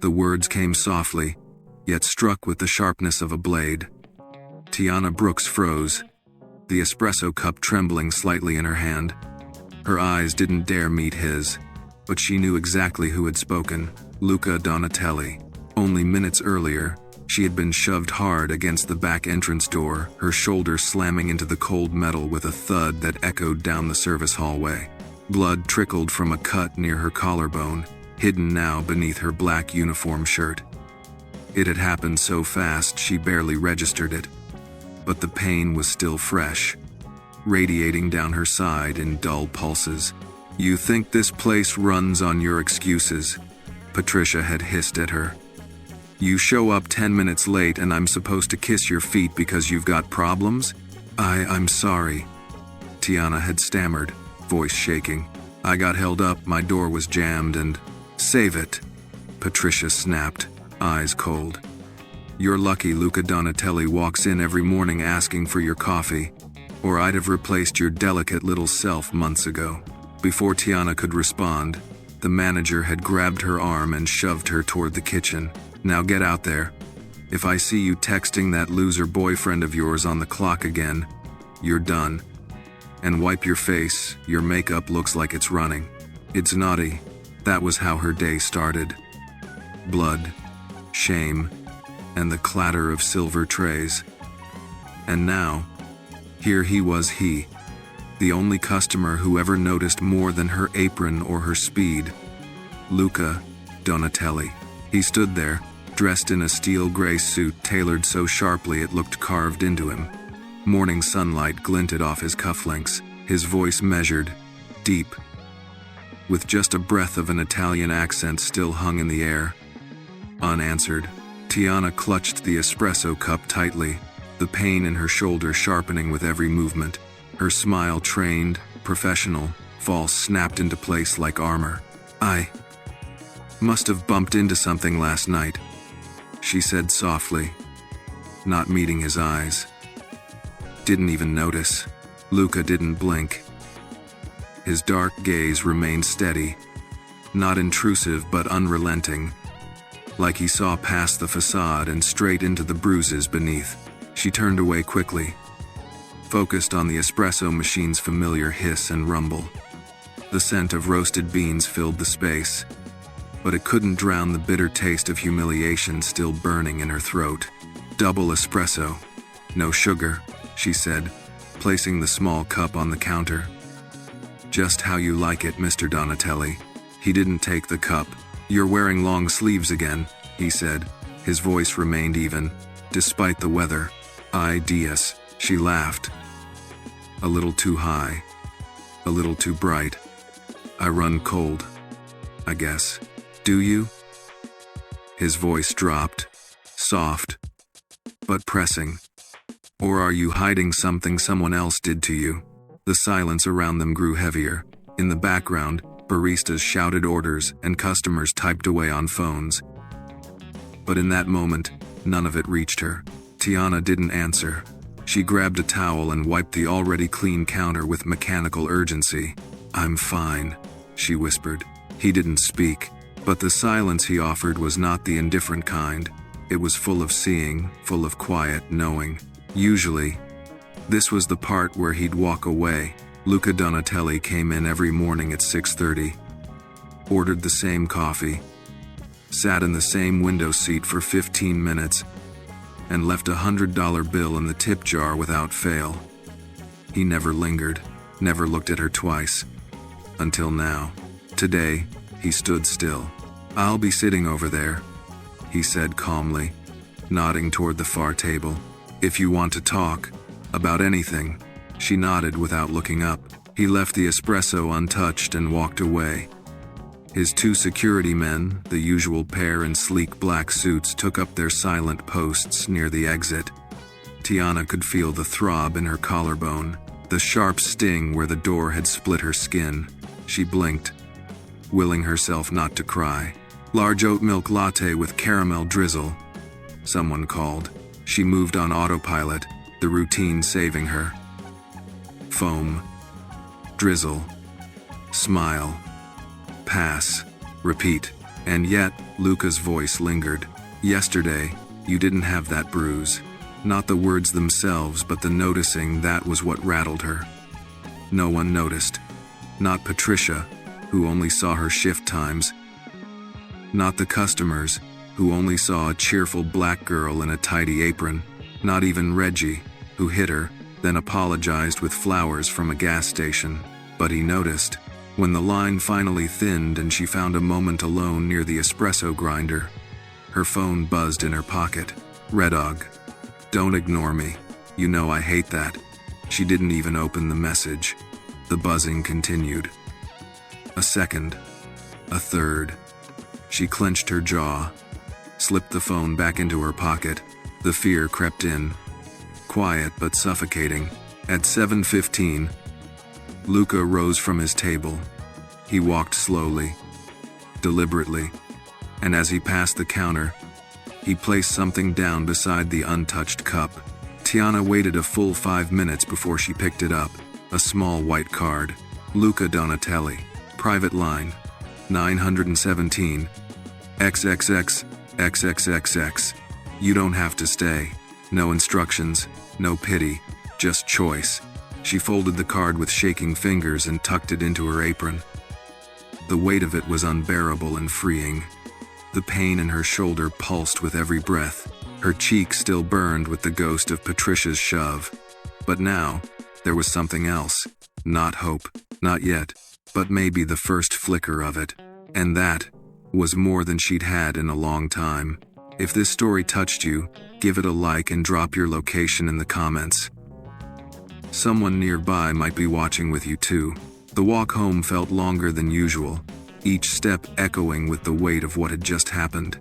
The words came softly, yet struck with the sharpness of a blade. Tiana Brooks froze, the espresso cup trembling slightly in her hand. Her eyes didn't dare meet his, but she knew exactly who had spoken: Luca Donatelli. Only minutes earlier, she had been shoved hard against the back entrance door, her shoulder slamming into the cold metal with a thud that echoed down the service hallway. Blood trickled from a cut near her collarbone, hidden now beneath her black uniform shirt. It had happened so fast she barely registered it, but the pain was still fresh, radiating down her side in dull pulses. "You think this place runs on your excuses?" Patricia had hissed at her. "You show up 10 minutes late and I'm supposed to kiss your feet because you've got problems?" I'm sorry," Tiana had stammered, voice shaking. "I got held up, my door was jammed and—" "Save it," Patricia snapped, eyes cold. "You're lucky Luca Donatelli walks in every morning asking for your coffee, or I'd have replaced your delicate little self months ago." Before Tiana could respond, the manager had grabbed her arm and shoved her toward the kitchen. "Now get out there. If I see you texting that loser boyfriend of yours on the clock again, you're done. And wipe your face, your makeup looks like it's running." It's naughty. That was how her day started. Blood, shame, and the clatter of silver trays. And now, here he was, the only customer who ever noticed more than her apron or her speed. Luca Donatelli. He stood there, dressed in a steel gray suit tailored so sharply it looked carved into him. Morning sunlight glinted off his cufflinks, his voice measured, deep, with just a breath of an Italian accent still hung in the air. Unanswered, Tiana clutched the espresso cup tightly, the pain in her shoulder sharpening with every movement. Her smile, trained, professional, false, snapped into place like armor. "I must have bumped into something last night," she said softly, not meeting his eyes. "Didn't even notice." Luca didn't blink. His dark gaze remained steady, not intrusive but unrelenting, like he saw past the facade and straight into the bruises beneath. She turned away quickly, focused on the espresso machine's familiar hiss and rumble. The scent of roasted beans filled the space, but it couldn't drown the bitter taste of humiliation still burning in her throat. "Double espresso, no sugar," she said, placing the small cup on the counter. "Just how you like it, Mr. Donatelli." He didn't take the cup. "You're wearing long sleeves again," he said. His voice remained even, despite the weather. "Ay Dios," she laughed. "A little too high, a little too bright. I run cold, I guess. Do you?" His voice dropped, soft, but pressing. "Or are you hiding something someone else did to you?" The silence around them grew heavier. In the background, baristas shouted orders and customers typed away on phones. But in that moment, none of it reached her. Tiana didn't answer. She grabbed a towel and wiped the already clean counter with mechanical urgency. "I'm fine," she whispered. He didn't speak, but the silence he offered was not the indifferent kind. It was full of seeing, full of quiet knowing. Usually, this was the part where he'd walk away. Luca Donatelli came in every morning at 6:30, ordered the same coffee, sat in the same window seat for 15 minutes, and left a $100 bill in the tip jar without fail. He never lingered, never looked at her twice. Until now. Today, he stood still. "I'll be sitting over there," he said calmly, nodding toward the far table. "If you want to talk about anything." She nodded without looking up. He left the espresso untouched and walked away. His two security men, the usual pair in sleek black suits, took up their silent posts near the exit. Tiana could feel the throb in her collarbone, the sharp sting where the door had split her skin. She blinked, willing herself not to cry. "Large oat milk latte with caramel drizzle," someone called. She moved on autopilot, the routine saving her. Foam. Drizzle. Smile. Pass. Repeat. And yet, Luca's voice lingered. Yesterday, you didn't have that bruise. Not the words themselves, but the noticing that was what rattled her. No one noticed. Not Patricia, who only saw her shift times. Not the customers, who only saw a cheerful black girl in a tidy apron. Not even Reggie, who hit her, then apologized with flowers from a gas station. But he noticed. When the line finally thinned and she found a moment alone near the espresso grinder, her phone buzzed in her pocket. Redog. Don't ignore me. You know I hate that. She didn't even open the message. The buzzing continued. A second. A third. She clenched her jaw, slipped the phone back into her pocket. The fear crept in. Quiet but suffocating. At 7:15, Luca rose from his table. He walked slowly, deliberately, and as he passed the counter, he placed something down beside the untouched cup. Tiana waited a full 5 minutes before she picked it up. A small white card. Luca Donatelli. Private line. 917. XXX. XXXX. You don't have to stay. No instructions, no pity, just choice. She folded the card with shaking fingers and tucked it into her apron. The weight of it was unbearable and freeing. The pain in her shoulder pulsed with every breath. Her cheek still burned with the ghost of Patricia's shove. But now, there was something else. Not hope, not yet, but maybe the first flicker of it. And that was more than she'd had in a long time. If this story touched you, give it a like and drop your location in the comments. Someone nearby might be watching with you too. The walk home felt longer than usual, each step echoing with the weight of what had just happened.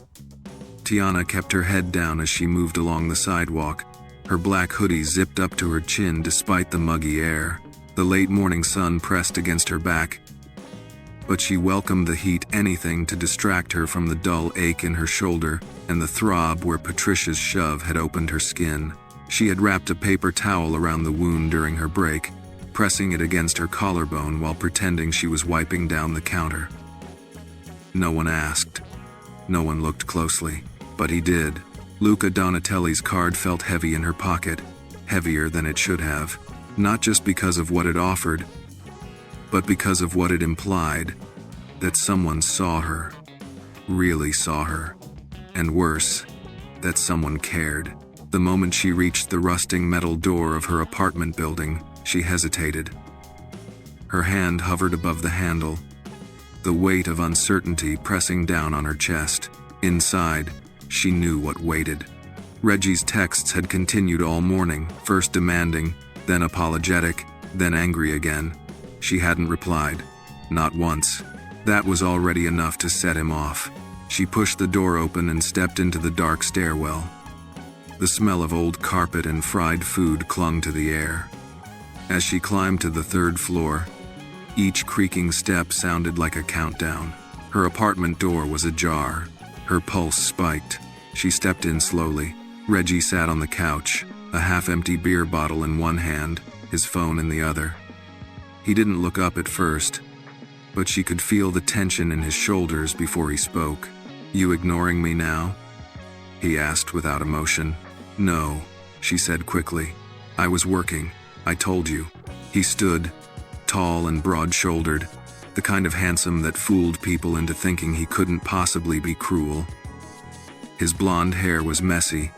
Tiana kept her head down as she moved along the sidewalk, her black hoodie zipped up to her chin despite the muggy air. The late morning sun pressed against her back, but she welcomed the heat, anything to distract her from the dull ache in her shoulder and the throb where Patricia's shove had opened her skin. She had wrapped a paper towel around the wound during her break, pressing it against her collarbone while pretending she was wiping down the counter. No one asked. No one looked closely, but he did. Luca Donatelli's card felt heavy in her pocket, heavier than it should have, not just because of what it offered, but because of what it implied, that someone saw her, really saw her, and worse, that someone cared. The moment she reached the rusting metal door of her apartment building, she hesitated. Her hand hovered above the handle, the weight of uncertainty pressing down on her chest. Inside, she knew what waited. Reggie's texts had continued all morning, first demanding, then apologetic, then angry again. She hadn't replied. Not once. That was already enough to set him off. She pushed the door open and stepped into the dark stairwell. The smell of old carpet and fried food clung to the air. As she climbed to the third floor, each creaking step sounded like a countdown. Her apartment door was ajar. Her pulse spiked. She stepped in slowly. Reggie sat on the couch, a half-empty beer bottle in one hand, his phone in the other. He didn't look up at first, but she could feel the tension in his shoulders before he spoke. "You ignoring me now?" he asked without emotion. "No," she said quickly. "I was working. I told you." He stood, tall and broad-shouldered, the kind of handsome that fooled people into thinking he couldn't possibly be cruel. His blonde hair was messy,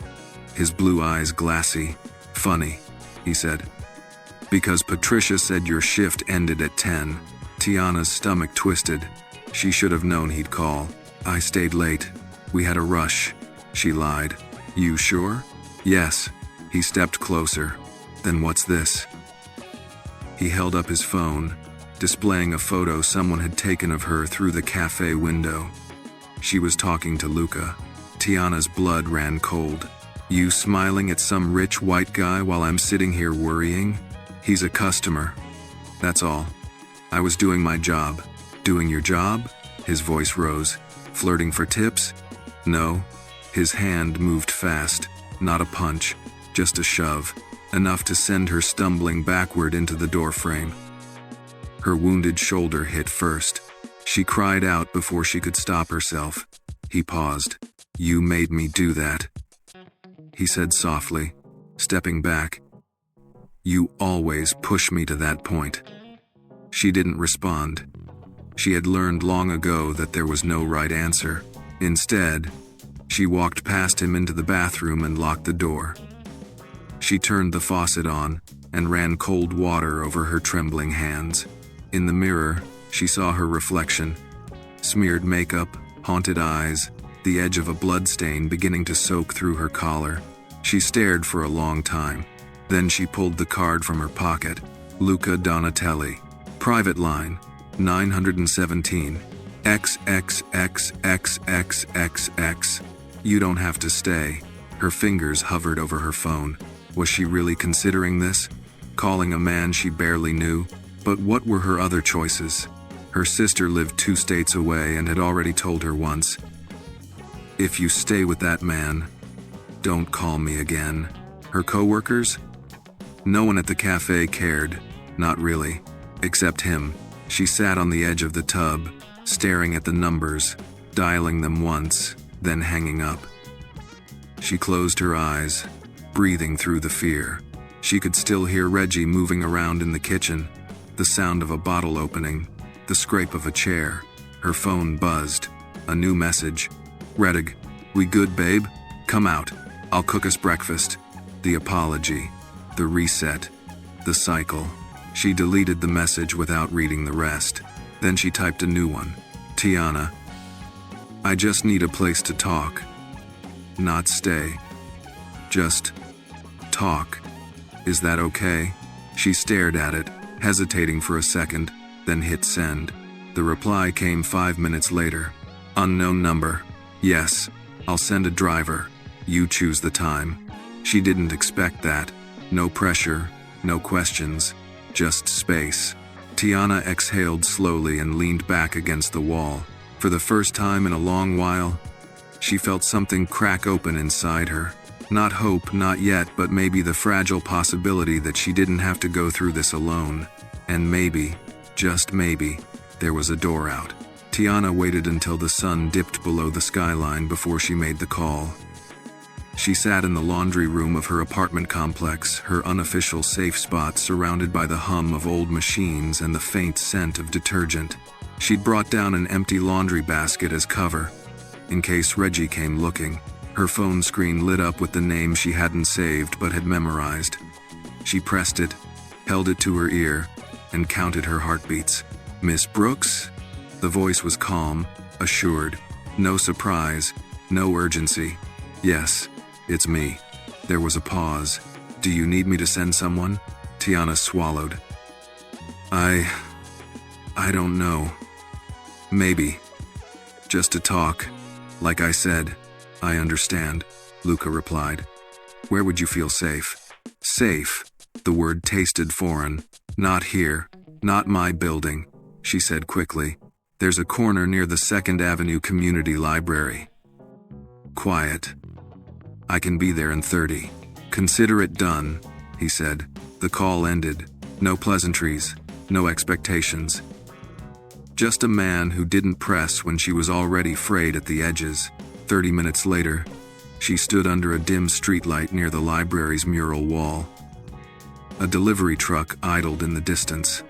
his blue eyes glassy. "Funny," he said. "Because Patricia said your shift ended at 10. Tiana's stomach twisted. She should have known he'd call. "I stayed late. We had a rush," she lied. "You sure?" "Yes." He stepped closer. "Then what's this?" He held up his phone, displaying a photo someone had taken of her through the cafe window. She was talking to Luca. Tiana's blood ran cold. "You smiling at some rich white guy while I'm sitting here worrying? He's a customer. That's all. I was doing my job." "Doing your job?" His voice rose. "Flirting for tips?" "No." His hand moved fast. Not a punch, just a shove, enough to send her stumbling backward into the doorframe. Her wounded shoulder hit first. She cried out before she could stop herself. He paused. "You made me do that," he said softly, stepping back. "You always push me to that point." She didn't respond. She had learned long ago that there was no right answer. Instead, she walked past him into the bathroom and locked the door. She turned the faucet on and ran cold water over her trembling hands. In the mirror, she saw her reflection. Smeared makeup, haunted eyes, the edge of a bloodstain beginning to soak through her collar. She stared for a long time. Then she pulled the card from her pocket. Luca Donatelli. Private line, 917. XXXXXXX. You don't have to stay. Her fingers hovered over her phone. Was she really considering this? Calling a man she barely knew? But what were her other choices? Her sister lived 2 states away and had already told her once, "If you stay with that man, don't call me again." Her coworkers? No one at the cafe cared. Not really. Except him. She sat on the edge of the tub, staring at the numbers, dialing them once, then hanging up. She closed her eyes, breathing through the fear. She could still hear Reggie moving around in the kitchen, the sound of a bottle opening, the scrape of a chair. Her phone buzzed. A new message. "Redig, we good, babe? Come out. I'll cook us breakfast." The apology. The reset. The cycle. She deleted the message without reading the rest. Then she typed a new one. "Tiana, I just need a place to talk. Not stay. Just talk. Is that okay?" She stared at it, hesitating for a second, then hit send. The reply came 5 minutes later. "Unknown number. Yes, I'll send a driver. You choose the time." She didn't expect that. No pressure, no questions, just space. Tiana exhaled slowly and leaned back against the wall. For the first time in a long while, she felt something crack open inside her. Not hope, not yet, but maybe the fragile possibility that she didn't have to go through this alone. And maybe, just maybe, there was a door out. Tiana waited until the sun dipped below the skyline before she made the call. She sat in the laundry room of her apartment complex, her unofficial safe spot surrounded by the hum of old machines and the faint scent of detergent. She'd brought down an empty laundry basket as cover, in case Reggie came looking. Her phone screen lit up with the name she hadn't saved but had memorized. She pressed it, held it to her ear, and counted her heartbeats. "Miss Brooks?" The voice was calm, assured. No surprise, no urgency. "Yes, it's me." There was a pause. "Do you need me to send someone?" Tiana swallowed. I don't know. Maybe. Just to talk. Like I said, I understand, Luca replied. "Where would you feel safe?" Safe. The word tasted foreign. "Not here. Not my building," she said quickly. "There's a corner near the 2nd Avenue Community Library. Quiet. I can be there in 30. "Consider it done," he said. The call ended. No pleasantries, no expectations. Just a man who didn't press when she was already frayed at the edges. 30 minutes later, she stood under a dim streetlight near the library's mural wall. A delivery truck idled in the distance.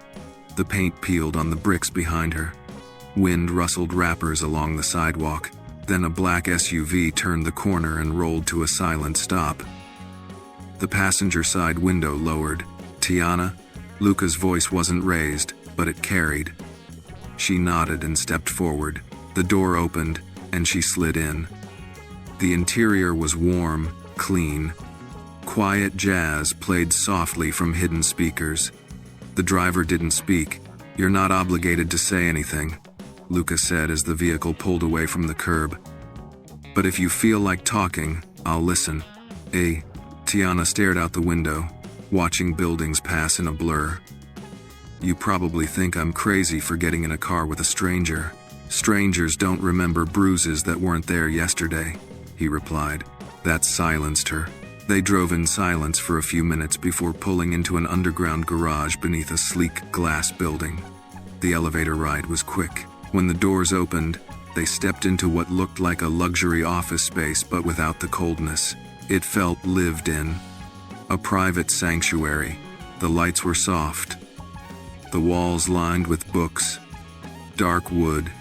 The paint peeled on the bricks behind her. Wind rustled wrappers along the sidewalk. Then a black SUV turned the corner and rolled to a silent stop. The passenger side window lowered. "Tiana?" Luca's voice wasn't raised, but it carried. She nodded and stepped forward. The door opened, and she slid in. The interior was warm, clean. Quiet jazz played softly from hidden speakers. The driver didn't speak. "You're not obligated to say anything," Luca said as the vehicle pulled away from the curb. "But if you feel like talking, I'll listen." Tiana stared out the window, watching buildings pass in a blur. "You probably think I'm crazy for getting in a car with a stranger. Strangers don't remember bruises that weren't there yesterday," he replied. That silenced her. They drove in silence for a few minutes before pulling into an underground garage beneath a sleek glass building. The elevator ride was quick. When the doors opened, They stepped into what looked like a luxury office space but without the coldness. It felt lived in. A private sanctuary. The lights were soft. The walls lined with books, dark wood,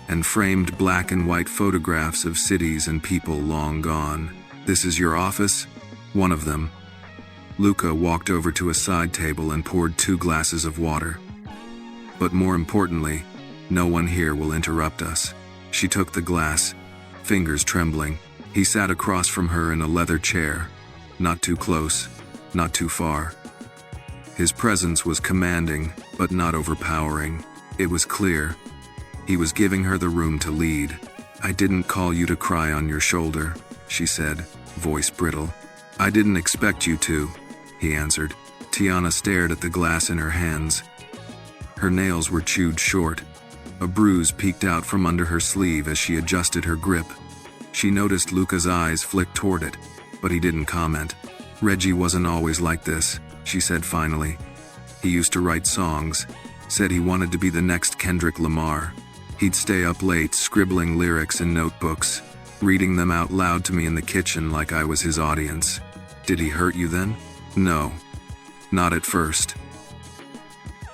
and framed black and white photographs of cities and people long gone. "This is your office?" One of them. Luca walked over to a side table and poured 2 glasses of water. "But more importantly, no one here will interrupt us." She took the glass, fingers trembling. He sat across from her in a leather chair, not too close, not too far. His presence was commanding, but not overpowering. It was clear. He was giving her the room to lead. "I didn't call you to cry on your shoulder," she said, voice brittle. "I didn't expect you to," he answered. Tiana stared at the glass in her hands. Her nails were chewed short. A bruise peeked out from under her sleeve as she adjusted her grip. She noticed Luca's eyes flick toward it, but he didn't comment. "Reggie wasn't always like this," she said finally. "He used to write songs, said he wanted to be the next Kendrick Lamar. He'd stay up late scribbling lyrics in notebooks, reading them out loud to me in the kitchen like I was his audience." "Did he hurt you then?" "No. Not at first."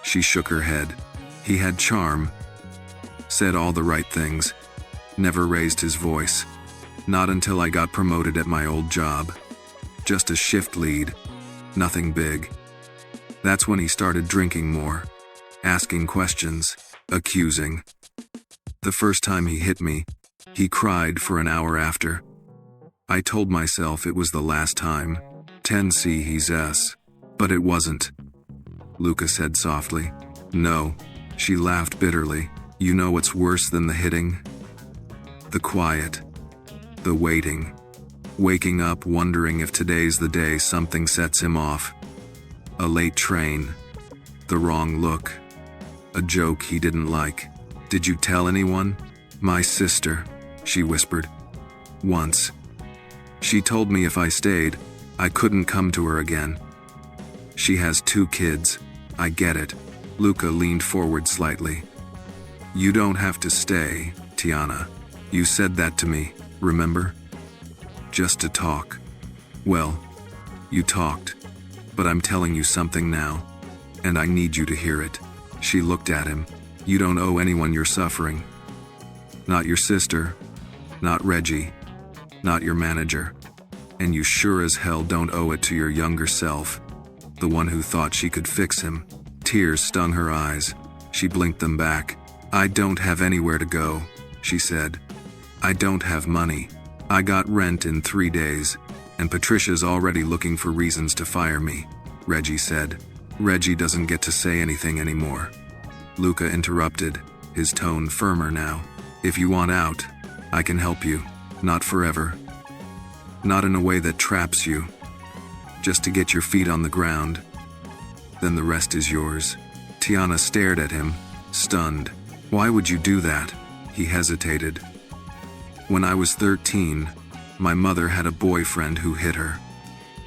She shook her head. "He had charm. Said all the right things. Never raised his voice. Not until I got promoted at my old job. Just a shift lead. Nothing big. That's when he started drinking more. Asking questions. Accusing. The first time he hit me, he cried for an hour after. I told myself it was the last time. 10C he's S. But it wasn't," Luca said softly. "No." She laughed bitterly. "You know what's worse than the hitting? The quiet. The waiting. Waking up wondering if today's the day something sets him off. A late train. The wrong look. A joke he didn't like. Did you tell anyone?" "My sister," she whispered. "Once. She told me if I stayed, I couldn't come to her again. She has 2 kids. I get it." Luca leaned forward slightly. "You don't have to stay, Tiana. You said that to me, remember? Just to talk. Well, you talked, but I'm telling you something now, and I need you to hear it." She looked at him. "You don't owe anyone your suffering. Not your sister, not Reggie, not your manager. And you sure as hell don't owe it to your younger self, the one who thought she could fix him." Tears stung her eyes. She blinked them back. "I don't have anywhere to go," she said. "I don't have money. I got rent in 3 days, and Patricia's already looking for reasons to fire me," Reggie said. "Reggie doesn't get to say anything anymore." Luca interrupted, his tone firmer now. "If you want out, I can help you. Not forever. Not in a way that traps you. Just to get your feet on the ground. Then the rest is yours." Tiana stared at him, stunned. "Why would you do that?" He hesitated. "When I was 13, my mother had a boyfriend who hit her.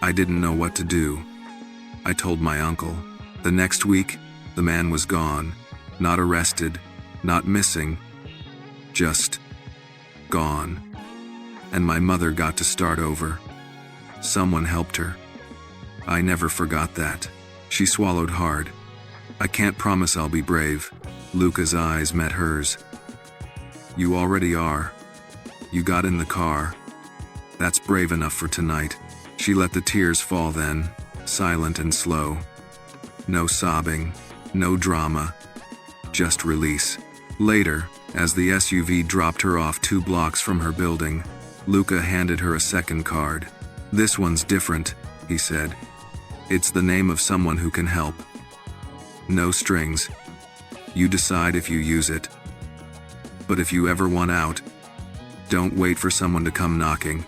I didn't know what to do. I told my uncle. The next week, the man was gone. Not arrested, not missing. Just gone. And my mother got to start over. Someone helped her. I never forgot that." She swallowed hard. "I can't promise I'll be brave." Luca's eyes met hers. "You already are. You got in the car. That's brave enough for tonight." She let the tears fall then, silent and slow. No sobbing, no drama. Just release. Later, as the SUV dropped her off 2 blocks from her building, Luca handed her a second card. "This one's different," he said. "It's the name of someone who can help. No strings. You decide if you use it. But if you ever want out, don't wait for someone to come knocking.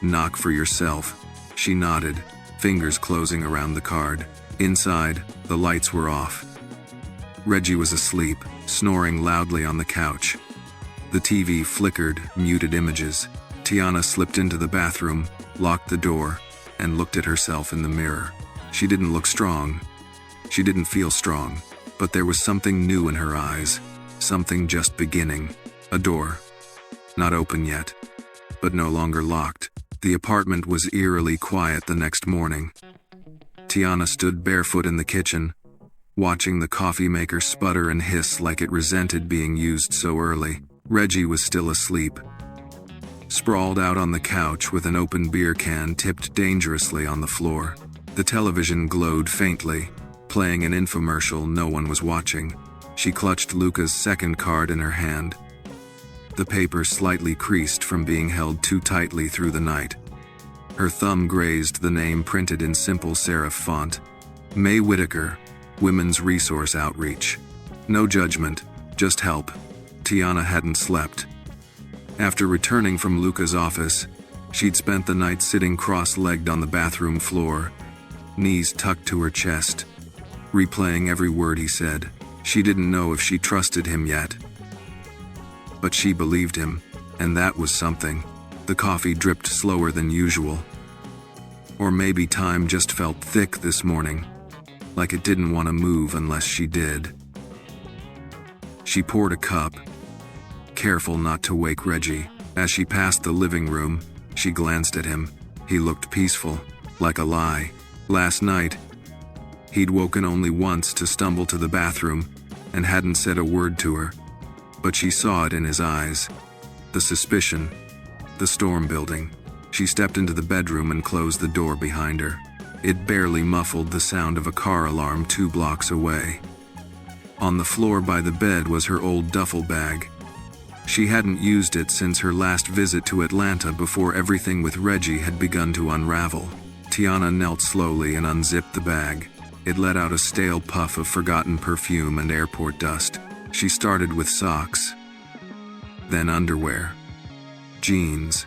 Knock for yourself." She nodded, fingers closing around the card. Inside, the lights were off. Reggie was asleep, snoring loudly on the couch. The TV flickered, muted images. Tiana slipped into the bathroom, locked the door, and looked at herself in the mirror. She didn't look strong. She didn't feel strong, but there was something new in her eyes, something just beginning. A door. Not open yet, but no longer locked. The apartment was eerily quiet the next morning. Tiana stood barefoot in the kitchen, watching the coffee maker sputter and hiss like it resented being used so early. Reggie was still asleep, sprawled out on the couch with an open beer can tipped dangerously on the floor. The television glowed faintly, playing an infomercial no one was watching. She clutched Luca's second card in her hand, the paper slightly creased from being held too tightly through the night. Her thumb grazed the name printed in simple serif font. May Whitaker, Women's Resource Outreach. No judgment, just help. Tiana hadn't slept. After returning from Luca's office, she'd spent the night sitting cross-legged on the bathroom floor, knees tucked to her chest, replaying every word he said. She didn't know if she trusted him yet, but she believed him, and that was something. The coffee dripped slower than usual. Or maybe time just felt thick this morning, like it didn't want to move unless she did. She poured a cup, careful not to wake Reggie. As she passed the living room, she glanced at him. He looked peaceful, like a lie. Last night, he'd woken only once to stumble to the bathroom and hadn't said a word to her. But she saw it in his eyes. The suspicion, the storm building. She stepped into the bedroom and closed the door behind her. It barely muffled the sound of a car alarm 2 blocks away. On the floor by the bed was her old duffel bag. She hadn't used it since her last visit to Atlanta before everything with Reggie had begun to unravel. Tiana knelt slowly and unzipped the bag. It let out a stale puff of forgotten perfume and airport dust. She started with socks, then underwear, jeans,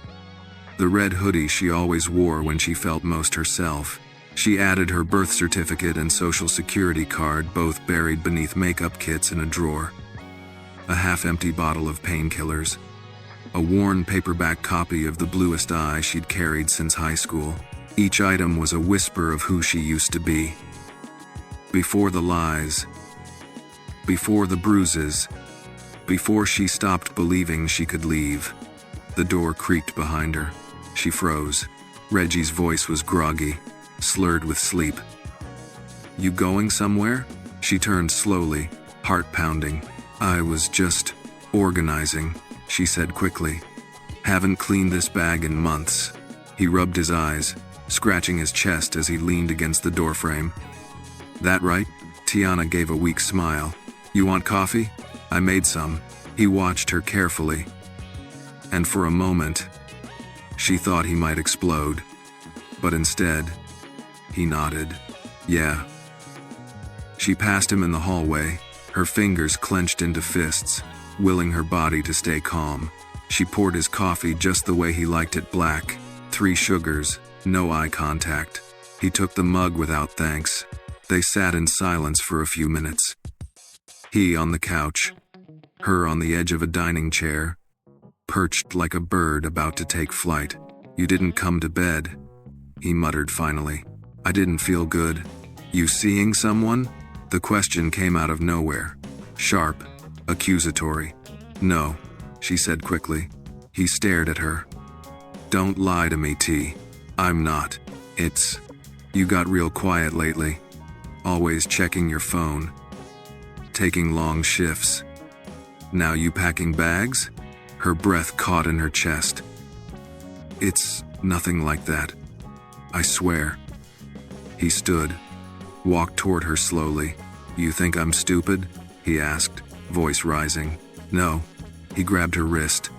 the red hoodie she always wore when she felt most herself. She added her birth certificate and social security card, both buried beneath makeup kits in a drawer. A half-empty bottle of painkillers, a worn paperback copy of The Bluest Eye she'd carried since high school. Each item was a whisper of who she used to be. Before the lies, before the bruises, before she stopped believing she could leave. The door creaked behind her. She froze. Reggie's voice was groggy, slurred with sleep. "You going somewhere?" She turned slowly, heart pounding. "I was just organizing," she said quickly. "Haven't cleaned this bag in months." He rubbed his eyes, scratching his chest as he leaned against the doorframe. "That right?" Tiana gave a weak smile. "You want coffee? I made some." He watched her carefully, and for a moment, she thought he might explode. But instead, he nodded. "Yeah." She passed him in the hallway, her fingers clenched into fists, willing her body to stay calm. She poured his coffee just the way he liked it, black, 3 sugars, no eye contact. He took the mug without thanks. They sat in silence for a few minutes. He on the couch, her on the edge of a dining chair, perched like a bird about to take flight. "You didn't come to bed," he muttered finally. "I didn't feel good." "You seeing someone?" The question came out of nowhere, sharp, accusatory. "No," she said quickly. He stared at her. "Don't lie to me, T. I'm not. It's... You got real quiet lately. Always checking your phone. Taking long shifts. Now you packing bags?" Her breath caught in her chest. "It's nothing like that. I swear." He stood, walked toward her slowly. "You think I'm stupid?" he asked, voice rising. "No." He grabbed her wrist.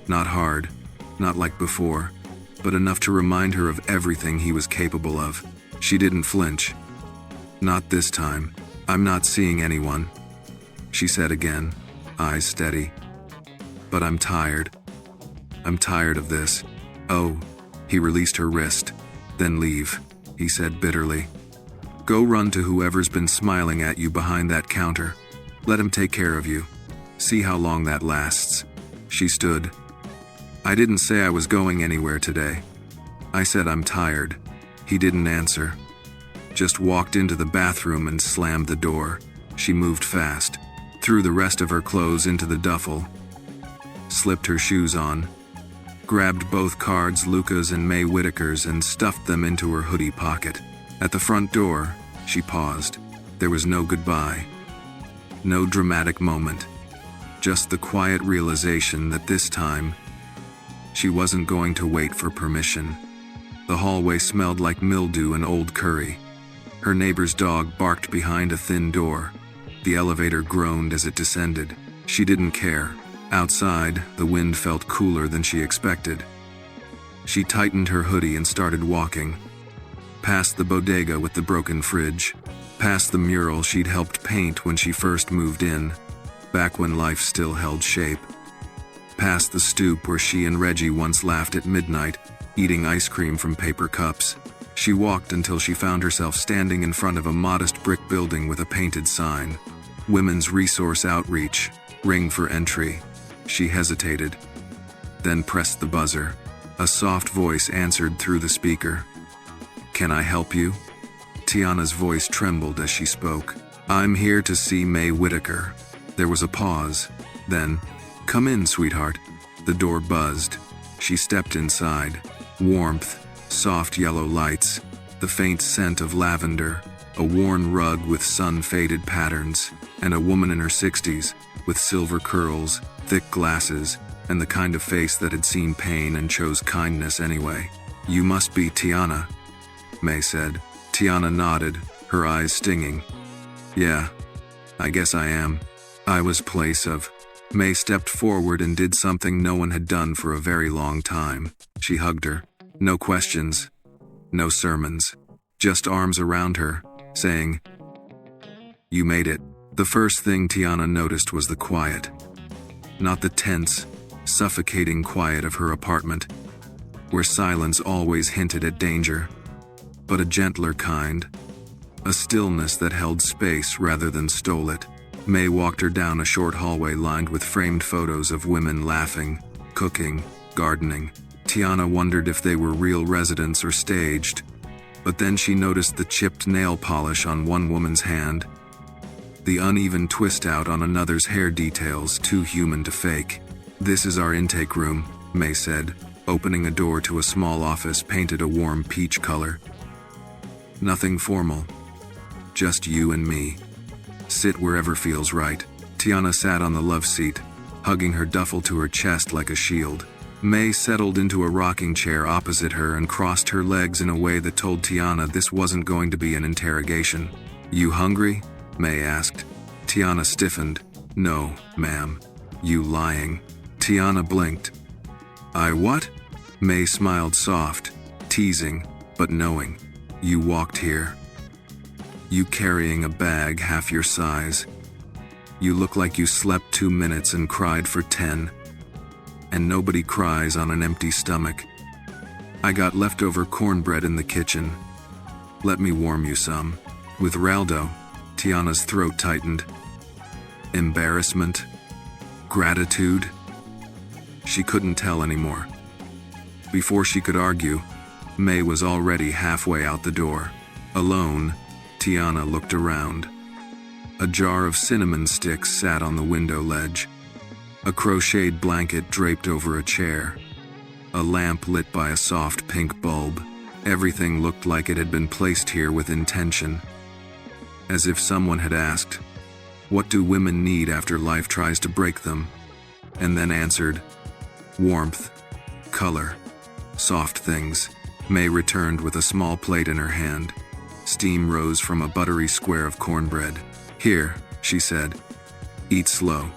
Not hard, not like before, but enough to remind her of everything he was capable of. She didn't flinch. "Not this time. I'm not seeing anyone," she said again, eyes steady. "But I'm tired. I'm tired of this." "Oh." He released her wrist. "Then leave," he said bitterly. "Go run to whoever's been smiling at you behind that counter. Let him take care of you. See how long that lasts." She stood. "I didn't say I was going anywhere today. I said I'm tired." He didn't answer. Just walked into the bathroom and slammed the door. She moved fast, threw the rest of her clothes into the duffel, slipped her shoes on, grabbed both cards, Luca's and May Whitaker's, and stuffed them into her hoodie pocket. At the front door, she paused. There was no goodbye. No dramatic moment. Just the quiet realization that this time, she wasn't going to wait for permission. The hallway smelled like mildew and old curry. Her neighbor's dog barked behind a thin door. The elevator groaned as it descended. She didn't care. Outside, the wind felt cooler than she expected. She tightened her hoodie and started walking. Past the bodega with the broken fridge. Past the mural she'd helped paint when she first moved in, back when life still held shape. Past the stoop where she and Reggie once laughed at midnight, eating ice cream from paper cups. She walked until she found herself standing in front of a modest brick building with a painted sign. Women's Resource Outreach, ring for entry. She hesitated, then pressed the buzzer. A soft voice answered through the speaker. "Can I help you?" Tiana's voice trembled as she spoke. "I'm here to see May Whitaker." There was a pause. Then, "Come in, sweetheart." The door buzzed. She stepped inside. Warmth, soft yellow lights, the faint scent of lavender, a worn rug with sun-faded patterns, and a woman in her 60s, with silver curls, thick glasses, and the kind of face that had seen pain and chose kindness anyway. "You must be Tiana," May said. Tiana nodded, her eyes stinging. "Yeah, I guess I am. I was place of." May stepped forward and did something no one had done for a very long time. She hugged her. No questions, no sermons, just arms around her, saying, "You made it." The first thing Tiana noticed was the quiet. Not the tense, suffocating quiet of her apartment, where silence always hinted at danger, but a gentler kind, a stillness that held space rather than stole it. May walked her down a short hallway lined with framed photos of women laughing, cooking, gardening. Tiana wondered if they were real residents or staged, but then she noticed the chipped nail polish on one woman's hand, the uneven twist out on another's hair details too human to fake. "This is our intake room," May said, opening a door to a small office painted a warm peach color. "Nothing formal, just you and me. Sit wherever feels right." Tiana sat on the love seat, hugging her duffel to her chest like a shield. May settled into a rocking chair opposite her and crossed her legs in a way that told Tiana this wasn't going to be an interrogation. "You hungry?" May asked. Tiana stiffened. "No, ma'am." "You lying." Tiana blinked. "I what?" May smiled soft, teasing, but knowing. "You walked here. You carrying a bag half your size. You look like you slept 2 minutes and cried for 10. And nobody cries on an empty stomach. I got leftover cornbread in the kitchen. Let me warm you some." With Raldo, Tiana's throat tightened. Embarrassment? Gratitude? She couldn't tell anymore. Before she could argue, May was already halfway out the door. Alone, Tiana looked around. A jar of cinnamon sticks sat on the window ledge. A crocheted blanket draped over a chair. A lamp lit by a soft pink bulb. Everything looked like it had been placed here with intention. As if someone had asked, "What do women need after life tries to break them?" And then answered, "Warmth, color, soft things." May returned with a small plate in her hand. Steam rose from a buttery square of cornbread. "Here," she said. "Eat slow.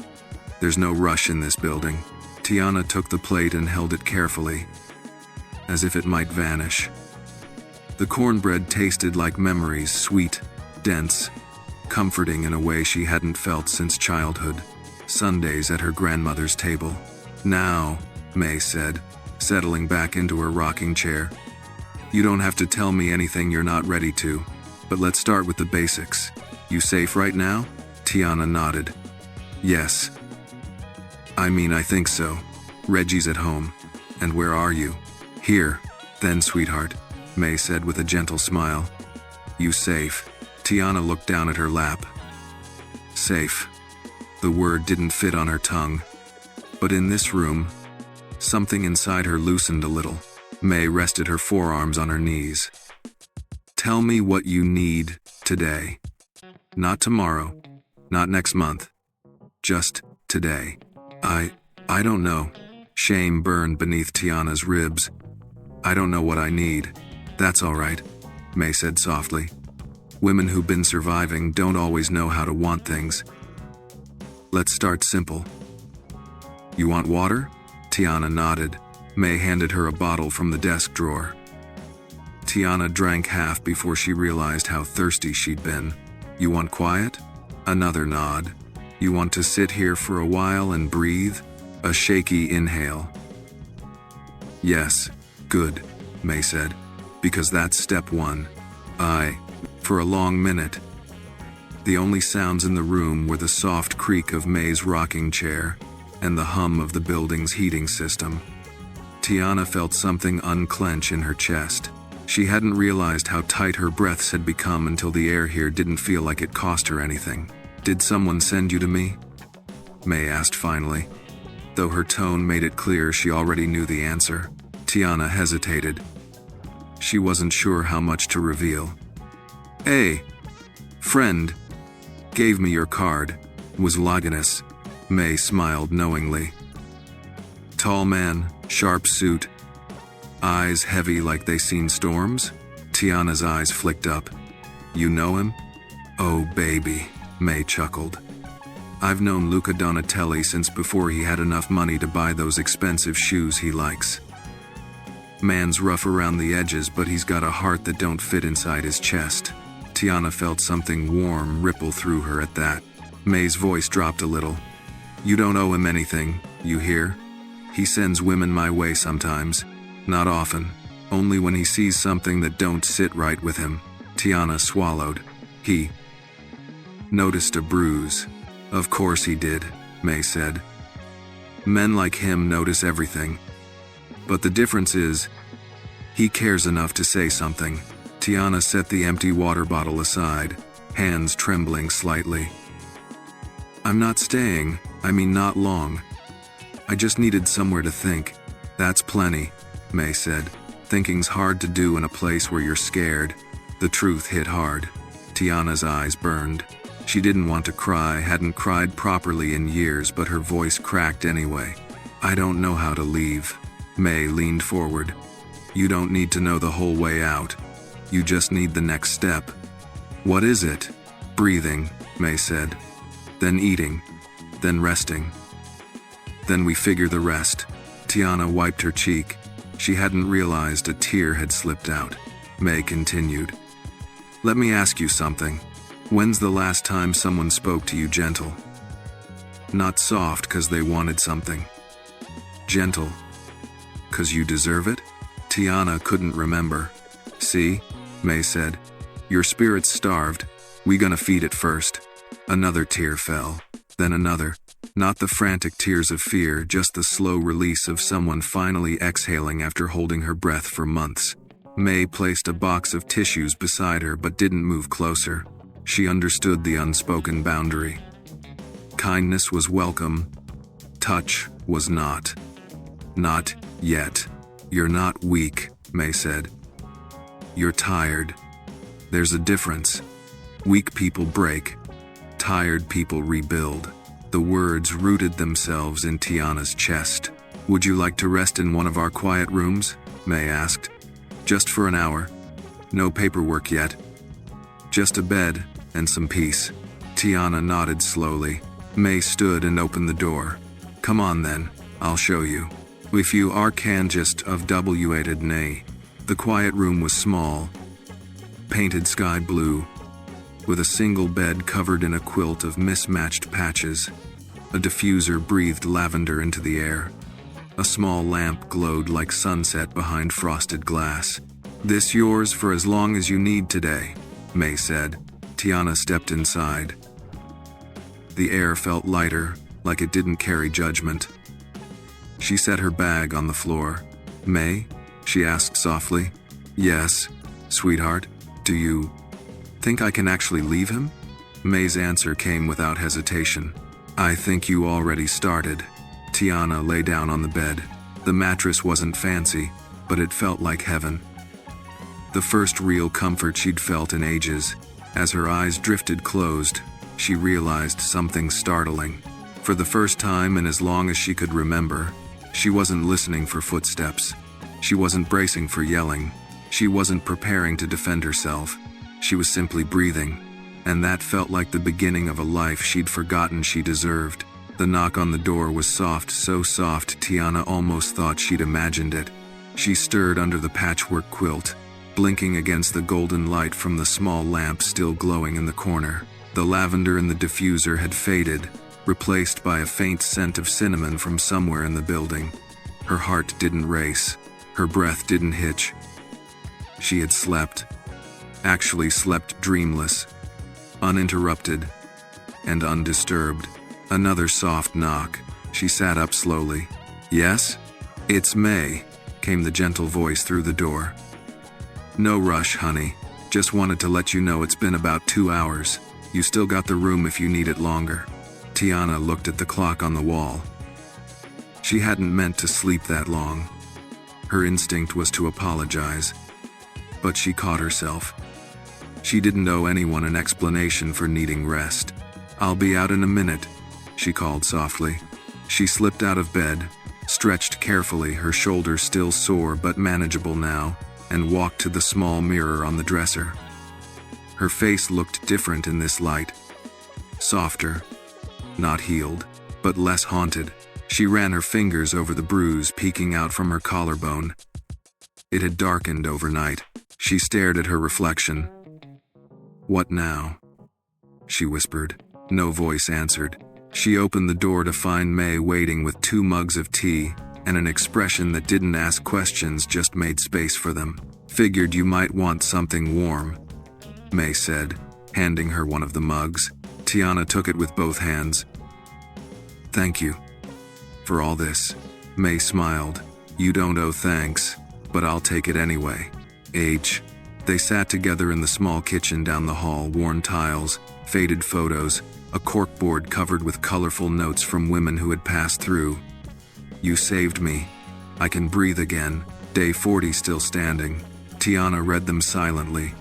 There's no rush in this building." Tiana took the plate and held it carefully, as if it might vanish. The cornbread tasted like memories, sweet, dense, comforting in a way she hadn't felt since childhood. Sundays at her grandmother's table. "Now," May said, settling back into her rocking chair. "You don't have to tell me anything you're not ready to, but let's start with the basics. You safe right now?" Tiana nodded. "Yes. I think so. Reggie's at home. And where are you?" "Here, then, sweetheart," May said with a gentle smile. "You safe?" Tiana looked down at her lap. Safe. The word didn't fit on her tongue. But in this room, something inside her loosened a little. May rested her forearms on her knees. Tell me what you need today. Not tomorrow, not next month. Just today. I don't know. Shame burned beneath Tiana's ribs. I don't know what I need. That's all right, May said softly. Women who've been surviving don't always know how to want things. Let's start simple. You want water? Tiana nodded. May handed her a bottle from the desk drawer. Tiana drank half before she realized how thirsty she'd been. You want quiet? Another nod. You want to sit here for a while and breathe? A shaky inhale. Yes, good, May said, because that's step one. For a long minute. The only sounds in the room were the soft creak of May's rocking chair and the hum of the building's heating system. Tiana felt something unclench in her chest. She hadn't realized how tight her breaths had become until the air here didn't feel like it cost her anything. Did someone send you to me? May asked finally. Though her tone made it clear she already knew the answer, Tiana hesitated. She wasn't sure how much to reveal. A friend gave me your card. Was Heaviness. May smiled knowingly. Tall man, sharp suit, eyes heavy like they seen storms? Tiana's eyes flicked up. You know him? Oh baby, May chuckled. I've known Luca Donatelli since before he had enough money to buy those expensive shoes he likes. Man's rough around the edges, but he's got a heart that don't fit inside his chest. Tiana felt something warm ripple through her at that. May's voice dropped a little. You don't owe him anything, you hear? He sends women my way sometimes. Not often. Only when he sees something that don't sit right with him. Tiana swallowed. He noticed a bruise. Of course he did, May said. Men like him notice everything. But the difference is, he cares enough to say something. Tiana set the empty water bottle aside, hands trembling slightly. I'm not staying, not long. I just needed somewhere to think. That's plenty, May said. Thinking's hard to do in a place where you're scared. The truth hit hard. Tiana's eyes burned. She didn't want to cry, hadn't cried properly in years, but her voice cracked anyway. I don't know how to leave. May leaned forward. You don't need to know the whole way out. You just need the next step. What is it? Breathing, May said. Then eating. Then resting. Then we figure the rest. Tiana wiped her cheek. She hadn't realized a tear had slipped out. May continued. Let me ask you something. When's the last time someone spoke to you gentle? Not soft 'cause they wanted something. Gentle 'cause you deserve it? Tiana couldn't remember. See, May said. Your spirit's starved. We gonna feed it first. Another tear fell. Then another. Not the frantic tears of fear, just the slow release of someone finally exhaling after holding her breath for months. May placed a box of tissues beside her but didn't move closer. She understood the unspoken boundary. Kindness was welcome. Touch was not. Not yet. You're not weak, May said. You're tired. There's a difference. Weak people break. Tired people rebuild. The words rooted themselves in Tiana's chest. Would you like to rest in one of our quiet rooms? May asked. Just for an hour. No paperwork yet. Just a bed and some peace. Tiana nodded slowly. May stood and opened the door. Come on then, I'll show you. If you are just of W-ated nay. The quiet room was small, painted sky blue, with a single bed covered in a quilt of mismatched patches. A diffuser breathed lavender into the air. A small lamp glowed like sunset behind frosted glass. This yours for as long as you need today, May said. Tiana stepped inside. The air felt lighter, like it didn't carry judgment. She set her bag on the floor. May? She asked softly. Yes, sweetheart. Do you think I can actually leave him? May's answer came without hesitation. I think you already started. Tiana lay down on the bed. The mattress wasn't fancy, but it felt like heaven. The first real comfort she'd felt in ages. As her eyes drifted closed, she realized something startling. For the first time in as long as she could remember, she wasn't listening for footsteps. She wasn't bracing for yelling. She wasn't preparing to defend herself. She was simply breathing, and that felt like the beginning of a life she'd forgotten she deserved. The knock on the door was soft, so soft Tiana almost thought she'd imagined it. She stirred under the patchwork quilt, blinking against the golden light from the small lamp still glowing in the corner. The lavender in the diffuser had faded, replaced by a faint scent of cinnamon from somewhere in the building. Her heart didn't race. Her breath didn't hitch. She had slept. Actually slept dreamless, uninterrupted, and undisturbed. Another soft knock. She sat up slowly. "Yes? It's May," came the gentle voice through the door. "No rush, honey. Just wanted to let you know it's been about 2 hours. You still got the room if you need it longer." Tiana looked at the clock on the wall. She hadn't meant to sleep that long. Her instinct was to apologize, but she caught herself. She didn't owe anyone an explanation for needing rest. "I'll be out in a minute," she called softly. She slipped out of bed, stretched carefully, her shoulders still sore but manageable now, and walked to the small mirror on the dresser. Her face looked different in this light. Softer, not healed, but less haunted. She ran her fingers over the bruise peeking out from her collarbone. It had darkened overnight. She stared at her reflection. "What now?" she whispered. No voice answered. She opened the door to find May waiting with 2 mugs of tea and an expression that didn't ask questions, just made space for them. "Figured you might want something warm," May said, handing her one of the mugs. Tiana took it with both hands. "Thank you for all this," May smiled. "You don't owe thanks, but I'll take it anyway." They sat together in the small kitchen down the hall, worn tiles, faded photos, a corkboard covered with colorful notes from women who had passed through. "You saved me. I can breathe again. Day 40 still standing." Tiana read them silently,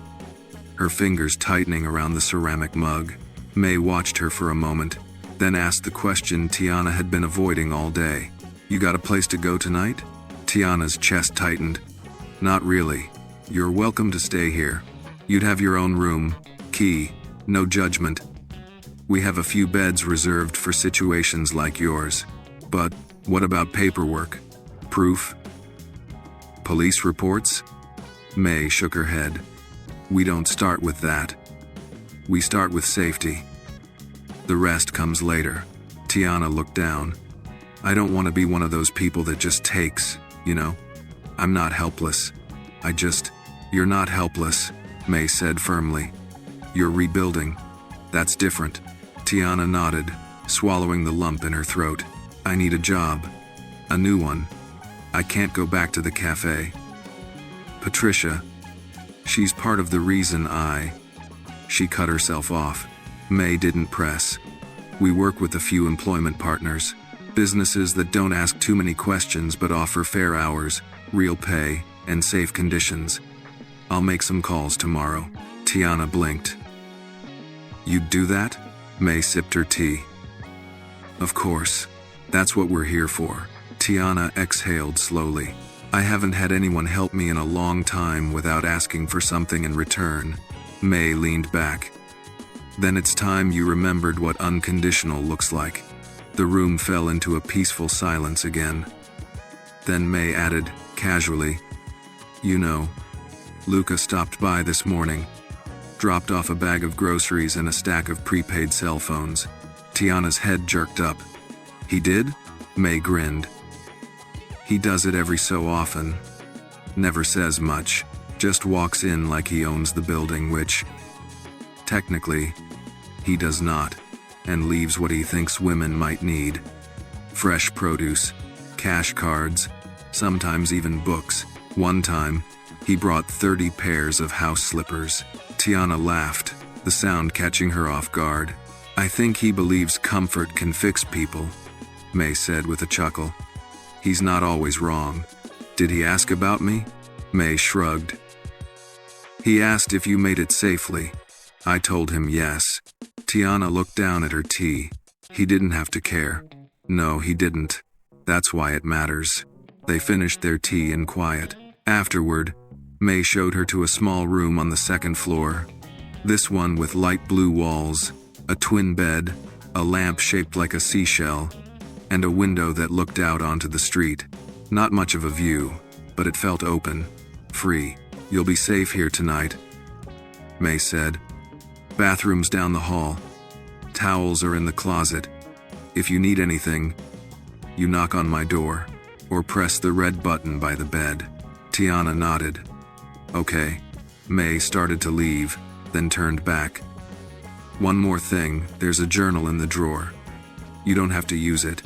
her fingers tightening around the ceramic mug. May watched her for a moment, then asked the question Tiana had been avoiding all day. "You got a place to go tonight?" Tiana's chest tightened. "Not really. You're welcome to stay here. You'd have your own room, key, no judgment. We have a few beds reserved for situations like yours. But what about paperwork? Proof? Police reports?" May shook her head. "We don't start with that. We start with safety. The rest comes later." Tiana looked down. "I don't want to be one of those people that just takes, you know? I'm not helpless. You're not helpless," May said firmly. "You're rebuilding. That's different." Tiana nodded, swallowing the lump in her throat. "I need a job. A new one. I can't go back to the café. Patricia, she's part of the reason She cut herself off. May didn't press. "We work with a few employment partners. Businesses that don't ask too many questions but offer fair hours, real pay, and safe conditions. I'll make some calls tomorrow." Tiana blinked. "You'd do that?" May sipped her tea. "Of course. That's what we're here for." Tiana exhaled slowly. "I haven't had anyone help me in a long time without asking for something in return." May leaned back. "Then it's time you remembered what unconditional looks like." The room fell into a peaceful silence again. Then May added, casually, "You know, Luca stopped by this morning. Dropped off a bag of groceries and a stack of prepaid cell phones." Tiana's head jerked up. "He did?" May grinned. "He does it every so often. Never says much. Just walks in like he owns the building, which, technically, he does not, and leaves what he thinks women might need. Fresh produce, cash cards, sometimes even books. One time, he brought 30 pairs of house slippers." Tiana laughed, the sound catching her off guard. "I think he believes comfort can fix people. May said with a chuckle. He's not always wrong. Did he ask about me? May shrugged. He asked if you made it safely. I told him yes. Tiana looked down at her tea. He didn't have to care. No, he didn't. That's why it matters. They finished their tea in quiet. Afterward, May showed her to a small room on the second floor. This one with light blue walls, a twin bed, a lamp shaped like a seashell, and a window that looked out onto the street. Not much of a view, but it felt open, free. You'll be safe here tonight, May said. Bathrooms down the hall. Towels are in the closet. If you need anything, you knock on my door, or press the red button by the bed. Tiana nodded. Okay. May started to leave, then turned back. One more thing, there's a journal in the drawer. You don't have to use it,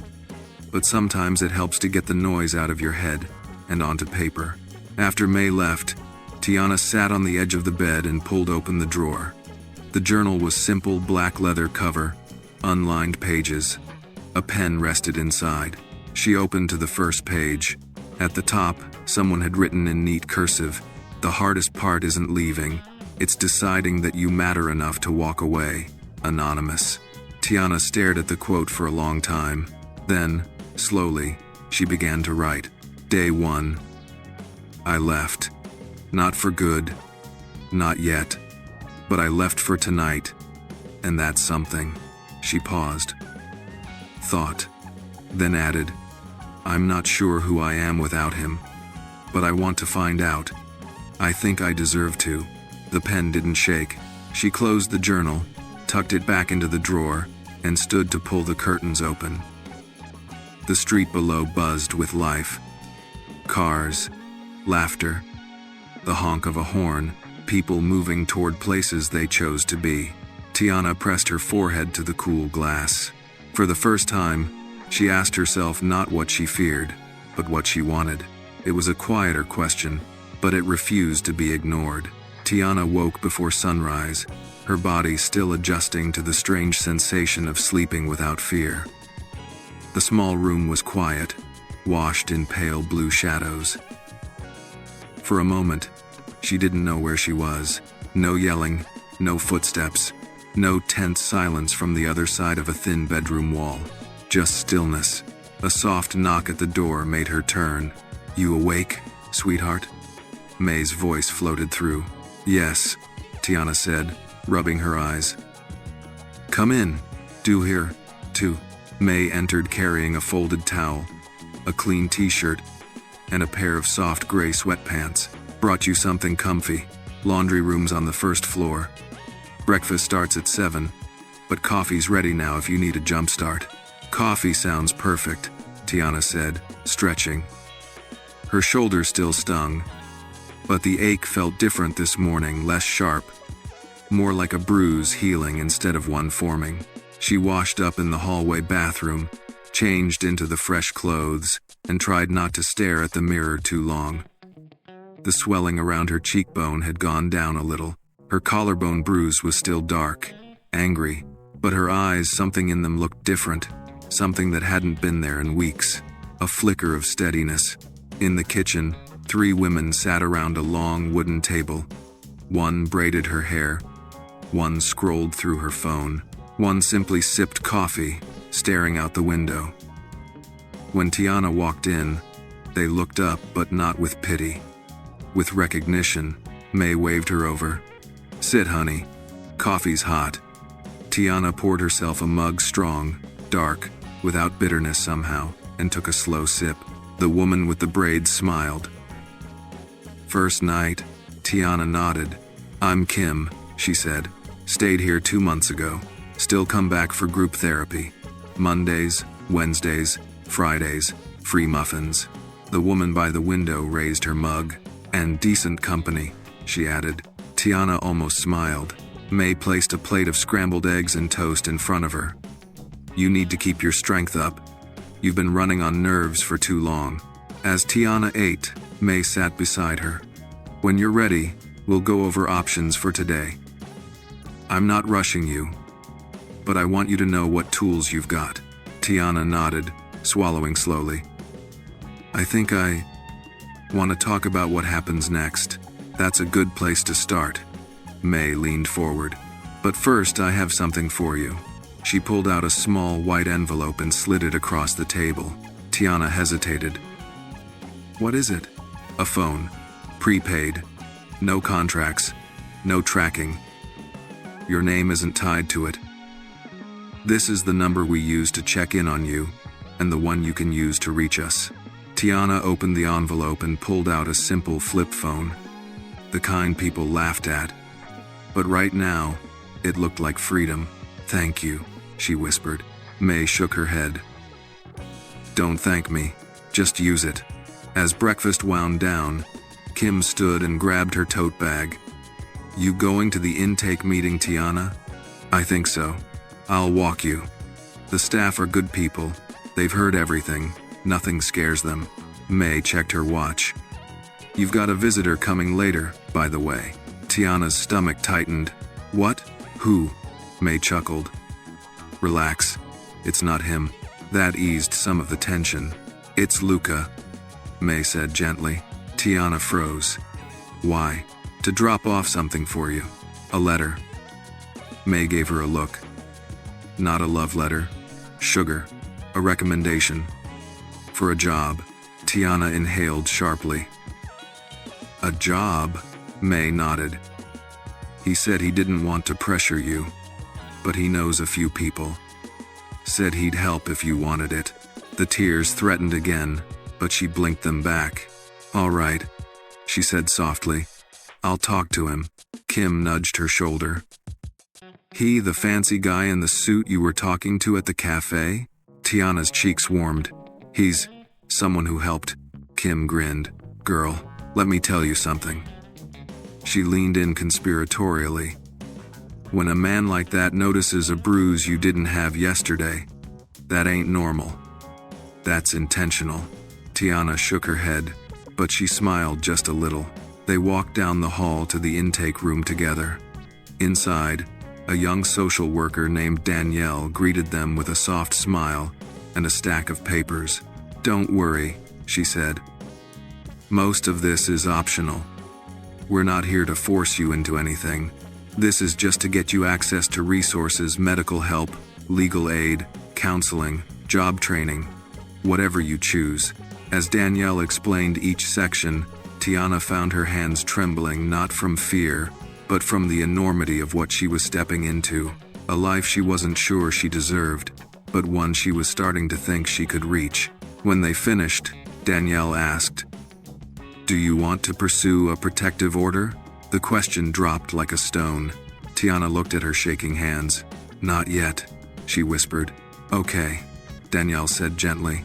but sometimes it helps to get the noise out of your head and onto paper. After May left, Tiana sat on the edge of the bed and pulled open the drawer. The journal was simple black leather cover, unlined pages. A pen rested inside. She opened to the first page. At the top, someone had written in neat cursive, "The hardest part isn't leaving. It's deciding that you matter enough to walk away. Anonymous." Tiana stared at the quote for a long time. Then, slowly, she began to write. Day 1. I left. Not for good. Not yet. But I left for tonight. And that's something. She paused. Thought. Then added, I'm not sure who I am without him. But I want to find out. I think I deserve to. The pen didn't shake. She closed the journal, tucked it back into the drawer, and stood to pull the curtains open. The street below buzzed with life. Cars, laughter, the honk of a horn, people moving toward places they chose to be. Tiana pressed her forehead to the cool glass. For the first time, she asked herself not what she feared, but what she wanted. It was a quieter question, but it refused to be ignored. Tiana woke before sunrise, her body still adjusting to the strange sensation of sleeping without fear. The small room was quiet, washed in pale blue shadows. For a moment, she didn't know where she was. No yelling, no footsteps, no tense silence from the other side of a thin bedroom wall. Just stillness. A soft knock at the door made her turn. You awake, sweetheart? May's voice floated through. Yes, Tiana said, rubbing her eyes. Come in. Do here, too. May entered carrying a folded towel, a clean t-shirt, and a pair of soft gray sweatpants. Brought you something comfy. Laundry room's on the first floor. Breakfast starts at 7, but coffee's ready now if you need a jump start. Coffee sounds perfect, Tiana said, stretching. Her shoulder still stung, but the ache felt different this morning, less sharp, more like a bruise healing instead of one forming. She washed up in the hallway bathroom, changed into the fresh clothes, and tried not to stare at the mirror too long. The swelling around her cheekbone had gone down a little. Her collarbone bruise was still dark, angry, but her eyes, something in them looked different, something that hadn't been there in weeks. A flicker of steadiness. In the kitchen, 3 women sat around a long wooden table. One braided her hair. One scrolled through her phone. One simply sipped coffee, staring out the window. When Tiana walked in, they looked up, but not with pity. With recognition, May waved her over. Sit, honey. Coffee's hot. Tiana poured herself a mug strong, dark, without bitterness somehow, and took a slow sip. The woman with the braids smiled. First night, Tiana nodded. I'm Kim, she said. Stayed here 2 months ago. Still come back for group therapy. Mondays, Wednesdays, Fridays, free muffins. The woman by the window raised her mug. And decent company, she added. Tiana almost smiled. May placed a plate of scrambled eggs and toast in front of her. You need to keep your strength up. You've been running on nerves for too long. As Tiana ate, May sat beside her. When you're ready, we'll go over options for today. I'm not rushing you, but I want you to know what tools you've got. Tiana nodded, swallowing slowly. I think I want to talk about what happens next. That's a good place to start. May leaned forward. But first, I have something for you. She pulled out a small white envelope and slid it across the table. Tiana hesitated. What is it? A phone. Prepaid. No contracts. No tracking. Your name isn't tied to it. This is the number we use to check in on you, and the one you can use to reach us. Tiana opened the envelope and pulled out a simple flip phone. The kind people laughed at. But right now, it looked like freedom. Thank you, she whispered. May shook her head. Don't thank me. Just use it. As breakfast wound down, Kim stood and grabbed her tote bag. You going to the intake meeting, Tiana? I think so. I'll walk you. The staff are good people. They've heard everything. Nothing scares them. May checked her watch. You've got a visitor coming later, by the way. Tiana's stomach tightened. What? Who? May chuckled. Relax. It's not him. That eased some of the tension. It's Luca, May said gently. Tiana froze. Why? To drop off something for you. A letter. May gave her a look. Not a love letter. Sugar. A recommendation. For a job. Tiana inhaled sharply. A job? May nodded. He said he didn't want to pressure you, but he knows a few people. Said he'd help if you wanted it. The tears threatened again, but she blinked them back. All right, she said softly. I'll talk to him. Kim nudged her shoulder. He, the fancy guy in the suit you were talking to at the café? Tiana's cheeks warmed. He's someone who helped. Kim grinned. Girl, let me tell you something. She leaned in conspiratorially. When a man like that notices a bruise you didn't have yesterday, that ain't normal. That's intentional. Tiana shook her head, but she smiled just a little. They walked down the hall to the intake room together. Inside, a young social worker named Danielle greeted them with a soft smile and a stack of papers. Don't worry, she said. Most of this is optional. We're not here to force you into anything. This is just to get you access to resources, medical help, legal aid, counseling, job training, whatever you choose. As Danielle explained each section, Tiana found her hands trembling not from fear, but from the enormity of what she was stepping into. A life she wasn't sure she deserved, but one she was starting to think she could reach. When they finished, Danielle asked, Do you want to pursue a protective order? The question dropped like a stone. Tiana looked at her shaking hands. Not yet, she whispered. Okay, Danielle said gently.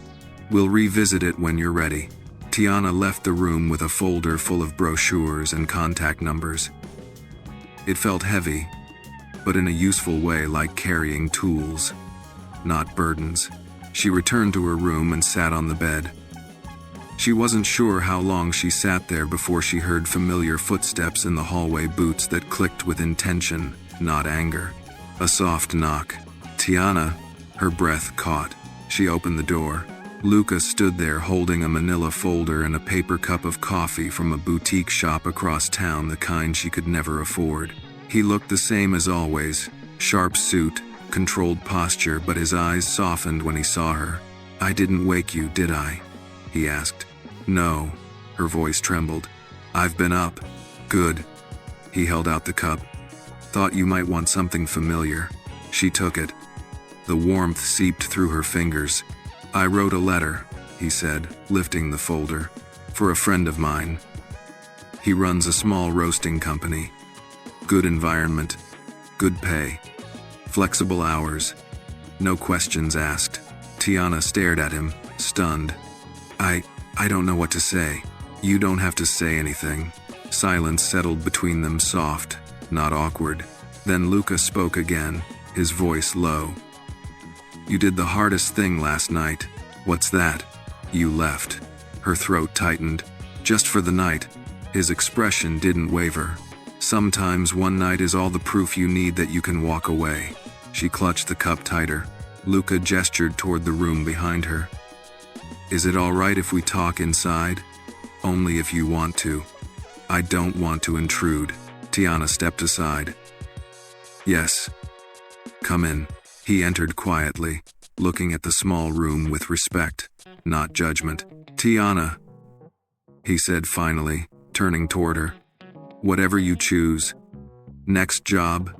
We'll revisit it when you're ready. Tiana left the room with a folder full of brochures and contact numbers. It felt heavy, but in a useful way, like carrying tools, not burdens. She returned to her room and sat on the bed. She wasn't sure how long she sat there before she heard familiar footsteps in the hallway, boots that clicked with intention, not anger. A soft knock. Tiana, her breath caught. She opened the door. Luca stood there holding a manila folder and a paper cup of coffee from a boutique shop across town, the kind she could never afford. He looked the same as always, sharp suit, controlled posture, but his eyes softened when he saw her. I didn't wake you, did I? He asked. No, her voice trembled. I've been up. Good. He held out the cup. Thought you might want something familiar. She took it. The warmth seeped through her fingers. I wrote a letter, he said, lifting the folder, for a friend of mine. He runs a small roasting company. Good environment, good pay, flexible hours, no questions asked. Tiana stared at him, stunned. I don't know what to say. You don't have to say anything. Silence settled between them, soft, not awkward. Then Luca spoke again, his voice low. You did the hardest thing last night. What's that? You left. Her throat tightened. Just for the night. His expression didn't waver. Sometimes one night is all the proof you need that you can walk away. She clutched the cup tighter. Luca gestured toward the room behind her. Is it all right if we talk inside? Only if you want to. I don't want to intrude. Tiana stepped aside. Yes. Come in. He entered quietly, looking at the small room with respect, not judgment. Tiana, he said finally, turning toward her. Whatever you choose. Next job,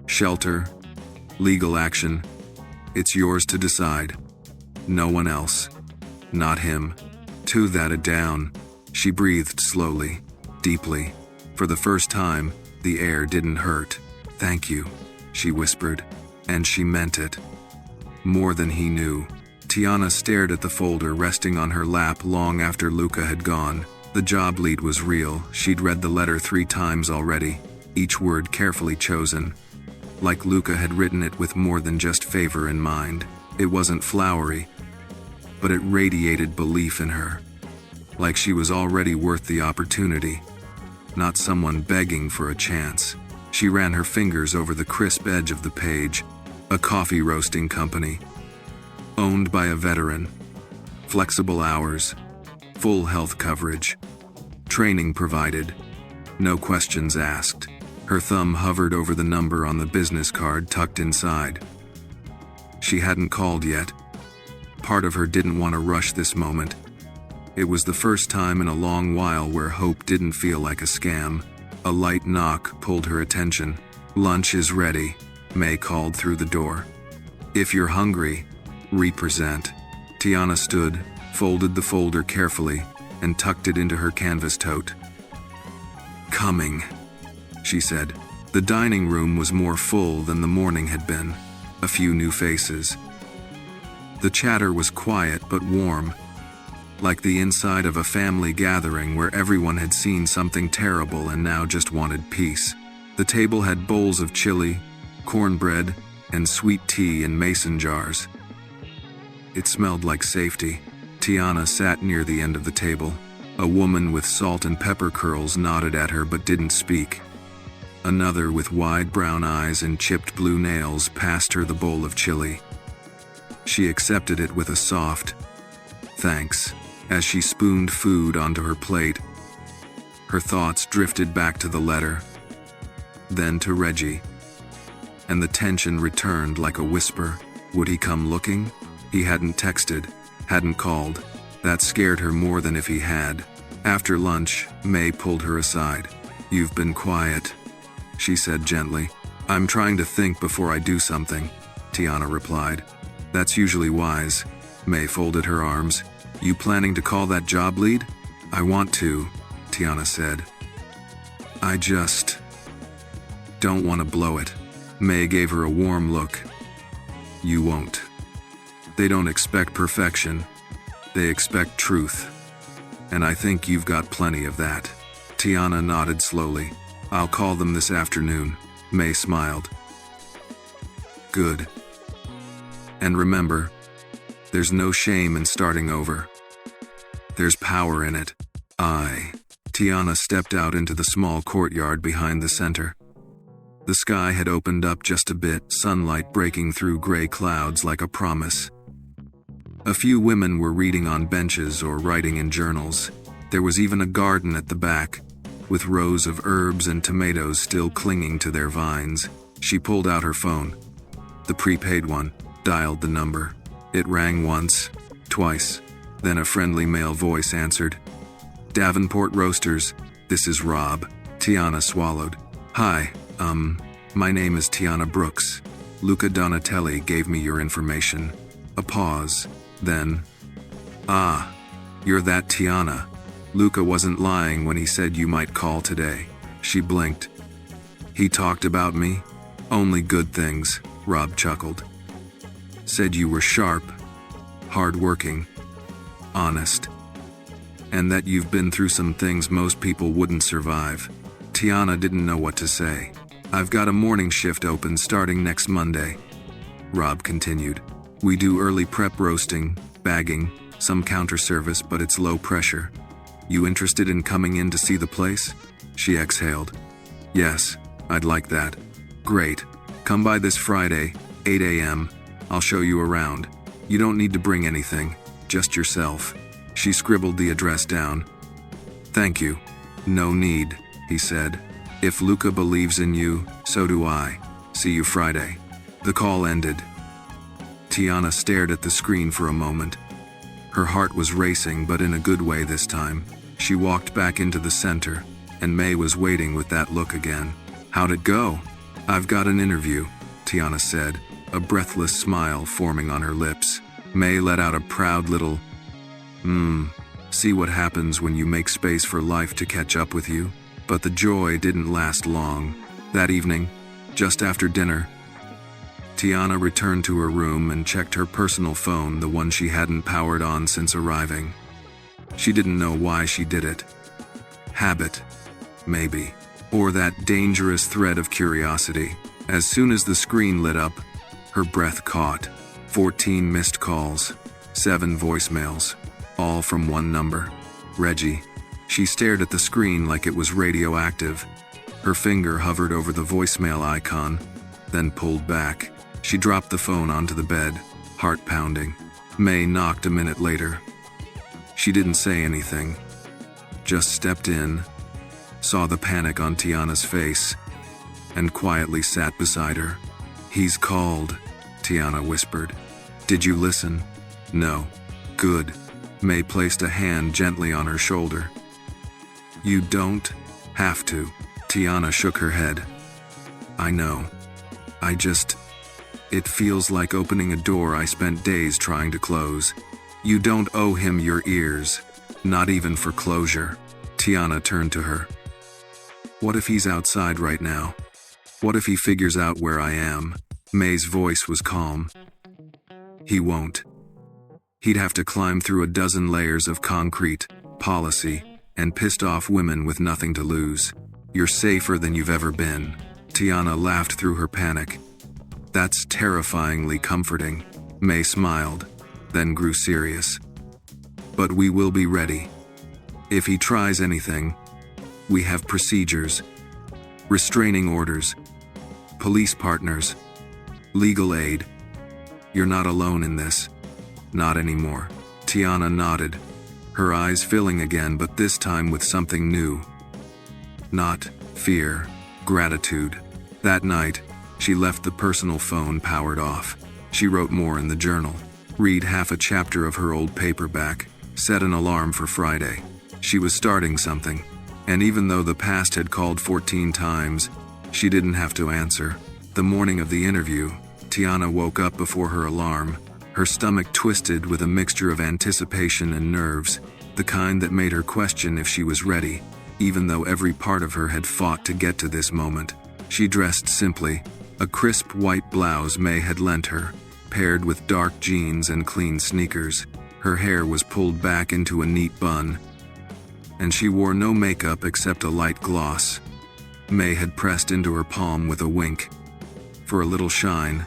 shelter, legal action. It's yours to decide. No one else. Not him. To that it down. She breathed slowly, deeply. For the first time, the air didn't hurt. Thank you, she whispered, and she meant it. More than he knew. Tiana stared at the folder resting on her lap long after Luca had gone. The job lead was real. She'd read the letter 3 times already, each word carefully chosen. Like Luca had written it with more than just favor in mind. It wasn't flowery, but it radiated belief in her. Like she was already worth the opportunity, not someone begging for a chance. She ran her fingers over the crisp edge of the page. A coffee roasting company. Owned by a veteran. Flexible hours. Full health coverage. Training provided. No questions asked. Her thumb hovered over the number on the business card tucked inside. She hadn't called yet. Part of her didn't want to rush this moment. It was the first time in a long while where hope didn't feel like a scam. A light knock pulled her attention. Lunch is ready, May called through the door. If you're hungry, represent. Tiana stood, folded the folder carefully, and tucked it into her canvas tote. Coming, she said. The dining room was more full than the morning had been. A few new faces. The chatter was quiet but warm, like the inside of a family gathering where everyone had seen something terrible and now just wanted peace. The table had bowls of chili, cornbread, and sweet tea in mason jars. It smelled like safety. Tiana sat near the end of the table. A woman with salt and pepper curls nodded at her but didn't speak. Another with wide brown eyes and chipped blue nails passed her the bowl of chili. She accepted it with a soft, thanks, as she spooned food onto her plate. Her thoughts drifted back to the letter, then to Reggie. And the tension returned like a whisper. Would he come looking? He hadn't texted, hadn't called. That scared her more than if he had. After lunch, May pulled her aside. You've been quiet, she said gently. I'm trying to think before I do something, Tiana replied. That's usually wise. May folded her arms. You planning to call that job lead? I want to, Tiana said. I just don't want to blow it. May gave her a warm look. You won't. They don't expect perfection. They expect truth. And I think you've got plenty of that. Tiana nodded slowly. I'll call them this afternoon. May smiled. Good. And remember, there's no shame in starting over. There's power in it. Tiana stepped out into the small courtyard behind the center. The sky had opened up just a bit, sunlight breaking through gray clouds like a promise. A few women were reading on benches or writing in journals. There was even a garden at the back, with rows of herbs and tomatoes still clinging to their vines. She pulled out her phone. The prepaid one, dialed the number. It rang once, twice. Then a friendly male voice answered. Davenport Roasters, this is Rob. Tiana swallowed. Hi, my name is Tiana Brooks. Luca Donatelli gave me your information. A pause, then, you're that Tiana. Luca wasn't lying when he said you might call today. She blinked. He talked about me? Only good things, Rob chuckled. Said you were sharp, hardworking, honest, and that you've been through some things most people wouldn't survive. Tiana didn't know what to say. I've got a morning shift open starting next Monday, Rob continued. We do early prep roasting, bagging, some counter service, but it's low pressure. You interested in coming in to see the place? She exhaled. Yes, I'd like that. Great. Come by this Friday, 8 a.m. I'll show you around. You don't need to bring anything. Just yourself." She scribbled the address down. "Thank you. No need," he said. "If Luca believes in you, so do I. See you Friday." The call ended. Tiana stared at the screen for a moment. Her heart was racing, but in a good way this time. She walked back into the center, and May was waiting with that look again. "How'd it go?" "I've got an interview," Tiana said, a breathless smile forming on her lips. May let out a proud little, See what happens when you make space for life to catch up with you? But the joy didn't last long. That evening, just after dinner, Tiana returned to her room and checked her personal phone, the one she hadn't powered on since arriving. She didn't know why she did it. Habit, maybe. Or that dangerous thread of curiosity. As soon as the screen lit up, her breath caught. 14 missed calls, 7 voicemails, all from one number. Reggie. She stared at the screen like it was radioactive. Her finger hovered over the voicemail icon, then pulled back. She dropped the phone onto the bed, heart pounding. May knocked a minute later. She didn't say anything, just stepped in, saw the panic on Tiana's face, and quietly sat beside her. "He's called," Tiana whispered. "Did you listen?" "No." "Good." May placed a hand gently on her shoulder. "You don't have to." Tiana shook her head. "I know. It feels like opening a door I spent days trying to close." "You don't owe him your ears. Not even for closure." Tiana turned to her. "What if he's outside right now? What if he figures out where I am?" May's voice was calm. "He won't. He'd have to climb through a dozen layers of concrete, policy, and pissed off women with nothing to lose. You're safer than you've ever been." Tiana laughed through her panic. "That's terrifyingly comforting." May smiled, then grew serious. "But we will be ready. If he tries anything, we have procedures, restraining orders, police partners, legal aid. You're not alone in this. Not anymore." Tiana nodded, her eyes filling again, but this time with something new. Not fear, gratitude. That night, she left the personal phone powered off. She wrote more in the journal, read half a chapter of her old paperback, set an alarm for Friday. She was starting something, and even though the past had called 14 times, she didn't have to answer. The morning of the interview, Tiana woke up before her alarm, her stomach twisted with a mixture of anticipation and nerves, the kind that made her question if she was ready, even though every part of her had fought to get to this moment. She dressed simply, a crisp white blouse May had lent her, paired with dark jeans and clean sneakers. Her hair was pulled back into a neat bun, and she wore no makeup except a light gloss. May had pressed into her palm with a wink. For a little shine,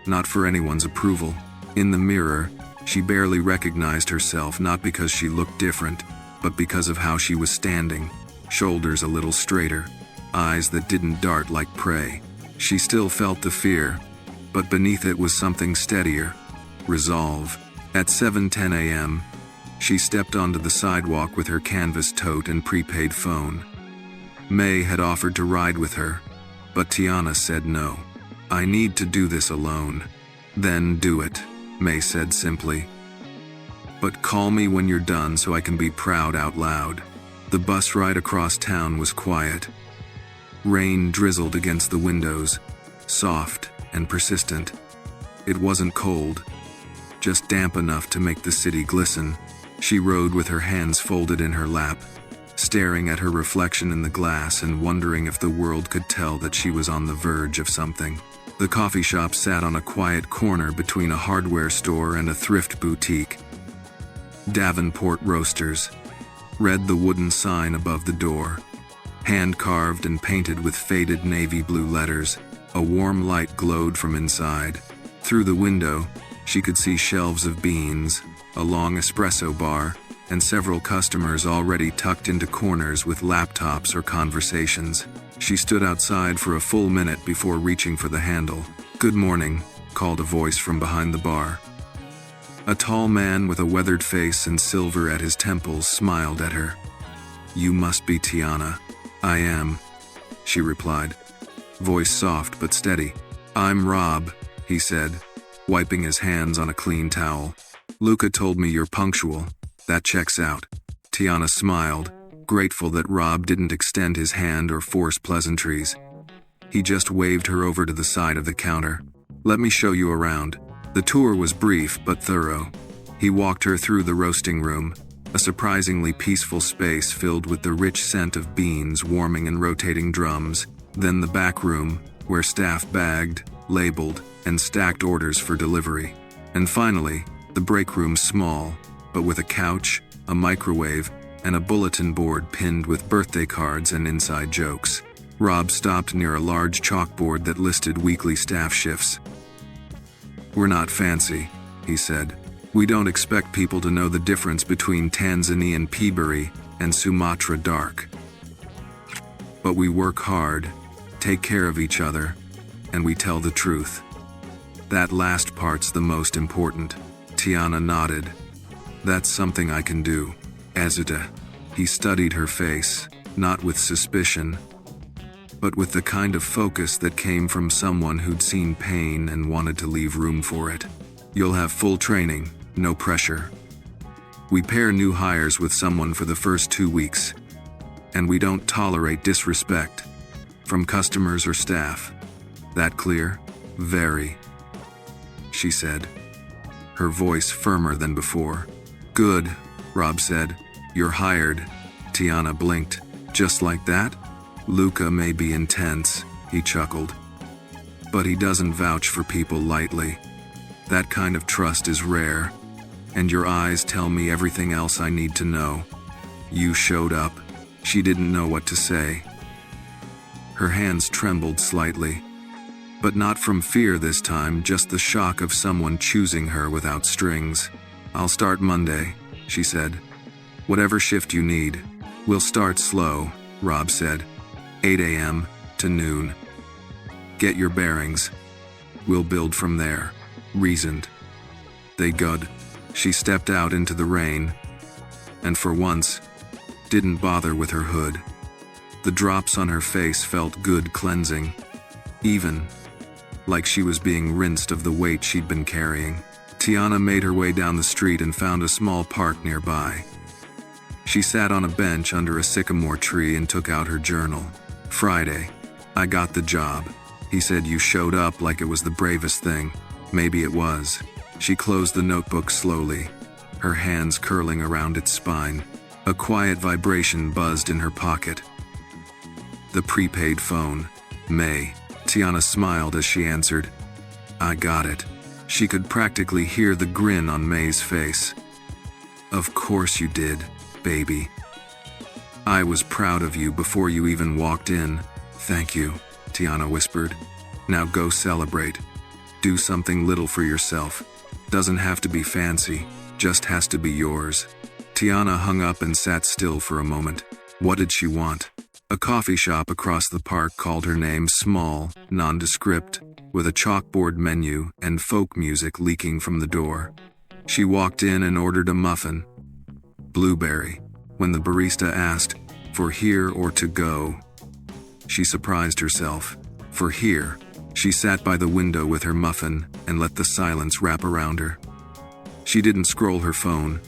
not for anyone's approval. In the mirror, she barely recognized herself, not because she looked different, but because of how she was standing, shoulders a little straighter, eyes that didn't dart like prey. She still felt the fear, but beneath it was something steadier, resolve. At 7:10 a.m., she stepped onto the sidewalk with her canvas tote and prepaid phone. May had offered to ride with her, but Tiana said no. "I need to do this alone." "Then do it," May said simply. "But call me when you're done so I can be proud out loud." The bus ride across town was quiet. Rain drizzled against the windows, soft and persistent. It wasn't cold, just damp enough to make the city glisten. She rode with her hands folded in her lap, staring at her reflection in the glass and wondering if the world could tell that she was on the verge of something. The coffee shop sat on a quiet corner between a hardware store and a thrift boutique. Davenport Roasters, read the wooden sign above the door. Hand-carved and painted with faded navy blue letters, a warm light glowed from inside. Through the window, she could see shelves of beans, a long espresso bar, and several customers already tucked into corners with laptops or conversations. She stood outside for a full minute before reaching for the handle. "Good morning," called a voice from behind the bar. A tall man with a weathered face and silver at his temples smiled at her. "You must be Tiana." "I am," she replied, voice soft but steady. "I'm Rob," he said, wiping his hands on a clean towel. "Luca told me you're punctual. That checks out." Tiana smiled, grateful that Rob didn't extend his hand or force pleasantries. He just waved her over to the side of the counter. "Let me show you around." The tour was brief but thorough. He walked her through the roasting room, a surprisingly peaceful space filled with the rich scent of beans warming in rotating drums, then the back room, where staff bagged, labeled, and stacked orders for delivery. And finally, the break room small, but with a couch, a microwave, and a bulletin board pinned with birthday cards and inside jokes. Rob stopped near a large chalkboard that listed weekly staff shifts. "We're not fancy," he said. "We don't expect people to know the difference between Tanzanian Peaberry and Sumatra Dark. But we work hard, take care of each other, and we tell the truth. That last part's the most important." Tiana nodded. "That's something I can do." Azuta. He studied her face, not with suspicion, but with the kind of focus that came from someone who'd seen pain and wanted to leave room for it. "You'll have full training, no pressure. We pair new hires with someone for the first 2 weeks, and we don't tolerate disrespect from customers or staff. That clear?" "Very," she said, her voice firmer than before. "Good," Rob said. "You're hired." Tiana blinked. "Just like that?" "Luca may be intense," he chuckled, "but he doesn't vouch for people lightly. That kind of trust is rare, and your eyes tell me everything else I need to know. You showed up." She didn't know what to say. Her hands trembled slightly, but not from fear this time, just the shock of someone choosing her without strings. "I'll start Monday," she said. "Whatever shift you need. We'll start slow," Rob said. 8 a.m. to noon. "Get your bearings. We'll build from there," reasoned. They good. She stepped out into the rain, and for once, didn't bother with her hood. The drops on her face felt good cleansing, even like she was being rinsed of the weight she'd been carrying. Tiana made her way down the street and found a small park nearby. She sat on a bench under a sycamore tree and took out her journal. "Friday. I got the job." He said. "You showed up like it was the bravest thing." Maybe it was. She closed the notebook slowly, her hands curling around its spine. A quiet vibration buzzed in her pocket. The prepaid phone. "May." Tiana smiled as she answered. "I got it." She could practically hear the grin on May's face. "Of course you did, baby. I was proud of you before you even walked in." "Thank you," Tiana whispered. "Now go celebrate. Do something little for yourself. Doesn't have to be fancy, just has to be yours." Tiana hung up and sat still for a moment. What did she want? A coffee shop across the park called her name, small, nondescript, with a chalkboard menu and folk music leaking from the door. She walked in and ordered a muffin. Blueberry. When the barista asked, "For here or to go?" she surprised herself. For here. She sat by the window with her muffin and let the silence wrap around her. She didn't scroll her phone,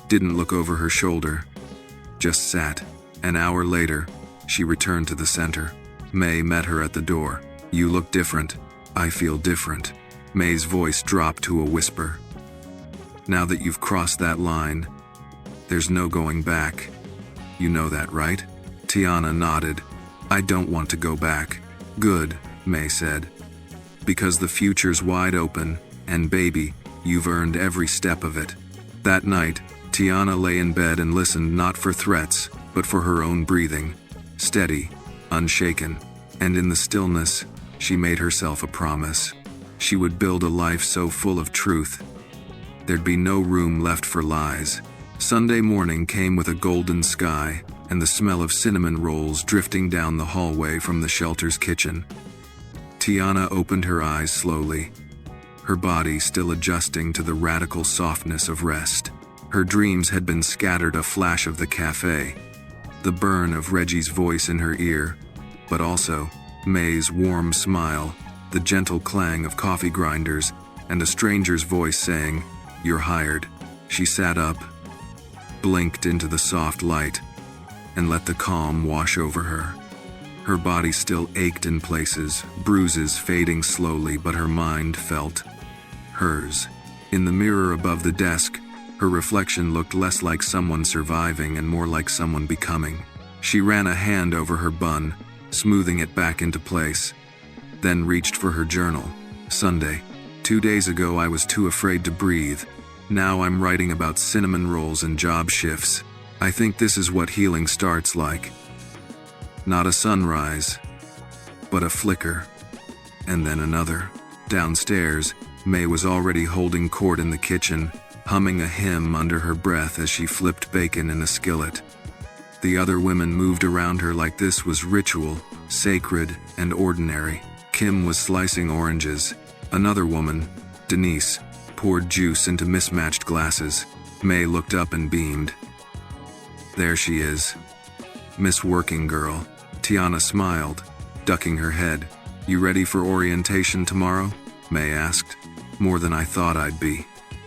didn't look over her shoulder, just sat. An hour later, she returned to the center. May met her at the door. "You look different." "I feel different." May's voice dropped to a whisper. "Now that you've crossed that line, there's no going back. You know that, right?" Tiana nodded. "I don't want to go back." "Good," May said. "Because the future's wide open, and baby, you've earned every step of it." That night, Tiana lay in bed and listened not for threats, but for her own breathing. Steady, unshaken, and in the stillness, she made herself a promise. She would build a life so full of truth. There'd be no room left for lies. Sunday morning came with a golden sky, and the smell of cinnamon rolls drifting down the hallway from the shelter's kitchen. Tiana opened her eyes slowly. her body still adjusting to the radical softness of rest. Her dreams had been scattered, a flash of the café, the burn of Reggie's voice in her ear, but also May's warm smile, the gentle clang of coffee grinders, and a stranger's voice saying, "You're hired." She sat up, blinked into the soft light, and let the calm wash over her. Her body still ached in places, bruises fading slowly, but her mind felt hers. In the mirror above the desk, her reflection looked less like someone surviving and more like someone becoming. She ran a hand over her bun, smoothing it back into place, then reached for her journal. Sunday. 2 days ago I was too afraid to breathe. Now I'm writing about cinnamon rolls and job shifts. I think this is what healing starts like. Not a sunrise, but a flicker, and then another. Downstairs, May was already holding court in the kitchen, humming a hymn under her breath as she flipped bacon in a skillet. The other women moved around her like this was ritual, sacred, and ordinary. Kim was slicing oranges. Another woman, Denise, poured juice into mismatched glasses. May looked up and beamed. There she is. Miss Working Girl. Tiana smiled, ducking her head. "You ready for orientation tomorrow?" May asked. "More than I thought I'd be."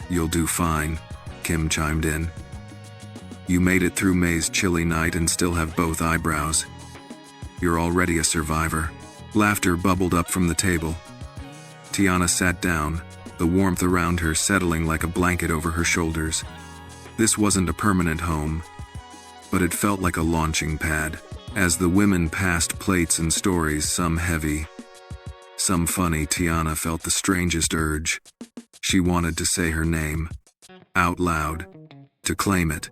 "You'll do fine," Kim chimed in. "You made it through May's chilly night and still have both eyebrows. You're already a survivor." Laughter bubbled up from the table. Tiana sat down, the warmth around her settling like a blanket over her shoulders. This wasn't a permanent home, but it felt like a launching pad. As the women passed plates and stories, some heavy, some funny, Tiana felt the strangest urge. She wanted to say her name, out loud, to claim it,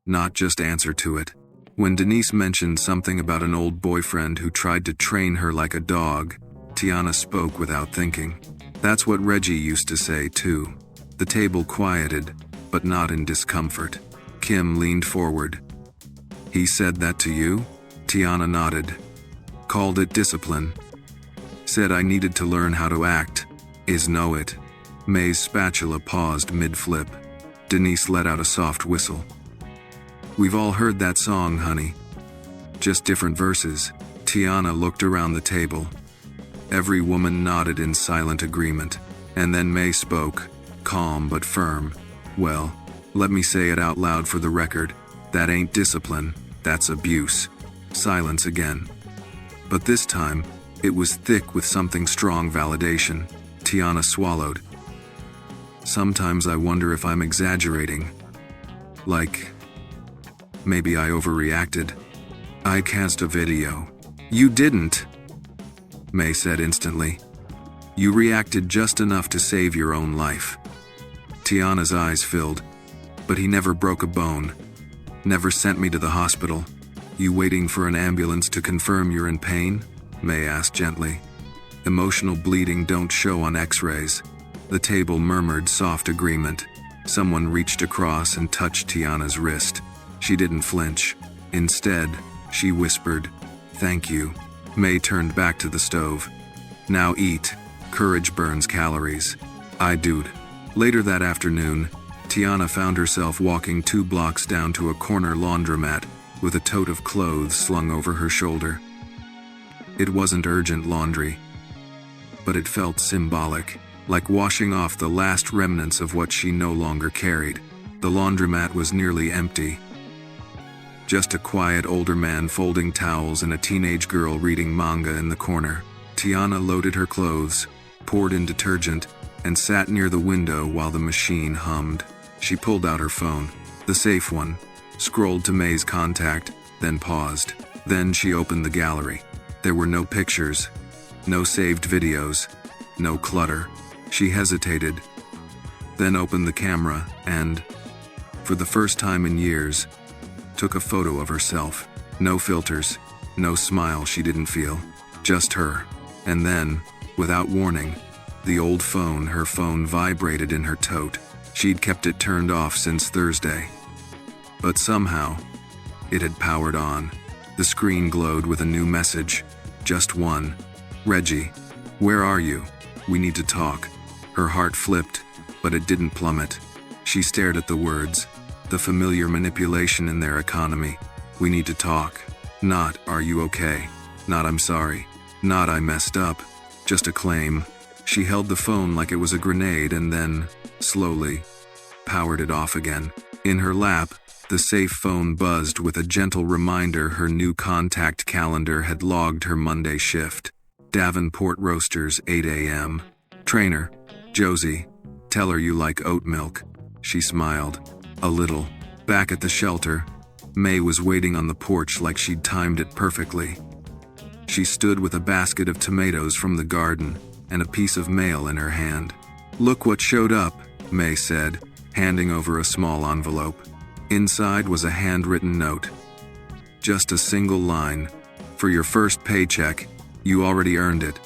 not just answer to it. When Denise mentioned something about an old boyfriend who tried to train her like a dog, Tiana spoke without thinking. That's what Reggie used to say too. The table quieted, but not in discomfort. Kim leaned forward. "He said that to you?" Tiana nodded. "Called it discipline. Said I needed to learn how to act. Is know it." May's spatula paused mid-flip. Denise let out a soft whistle. "We've all heard that song, honey. Just different verses." Tiana looked around the table. Every woman nodded in silent agreement. And then May spoke, calm but firm. "Well, let me say it out loud for the record. That ain't discipline, that's abuse." Silence again. But this time, it was thick with something strong validation. Tiana swallowed. "Sometimes I wonder if I'm exaggerating. Like, maybe I overreacted. I cast a video." "You didn't," May said instantly. "You reacted just enough to save your own life." Tiana's eyes filled. "But he never broke a bone. Never sent me to the hospital. You waiting for an ambulance to confirm you're in pain?" May asked gently. "Emotional bleeding don't show on x-rays." The table murmured soft agreement. Someone reached across and touched Tiana's wrist. She didn't flinch. Instead, she whispered, "Thank you." May turned back to the stove. "Now eat. Courage burns calories." "I do'd." Later that afternoon, Tiana found herself walking 2 blocks down to a corner laundromat with a tote of clothes slung over her shoulder. It wasn't urgent laundry, but it felt symbolic, like washing off the last remnants of what she no longer carried. The laundromat was nearly empty. Just a quiet older man folding towels and a teenage girl reading manga in the corner. Tiana loaded her clothes, poured in detergent, and sat near the window while the machine hummed. She pulled out her phone, the safe one, scrolled to May's contact, then paused. Then she opened the gallery. There were no pictures, no saved videos, no clutter. She hesitated, then opened the camera and, for the first time in years, took a photo of herself. No filters, no smile she didn't feel, just her. And then, without warning, her phone vibrated in her tote. She'd kept it turned off since Thursday. But somehow, it had powered on. The screen glowed with a new message. Just one. "Reggie, where are you? We need to talk." Her heart flipped, but it didn't plummet. She stared at the words, the familiar manipulation in their economy. We need to talk. Not, are you okay? Not, I'm sorry. Not, I messed up. Just a claim. She held the phone like it was a grenade and then, slowly, powered it off again. In her lap, the safe phone buzzed with a gentle reminder her new contact calendar had logged her Monday shift. Davenport Roasters, 8 a.m. Trainer, Josie, tell her you like oat milk. She smiled. A little. Back at the shelter, May was waiting on the porch like she'd timed it perfectly. She stood with a basket of tomatoes from the garden and a piece of mail in her hand. Look what showed up, May said, handing over a small envelope. Inside was a handwritten note. Just a single line. For your first paycheck, you already earned it.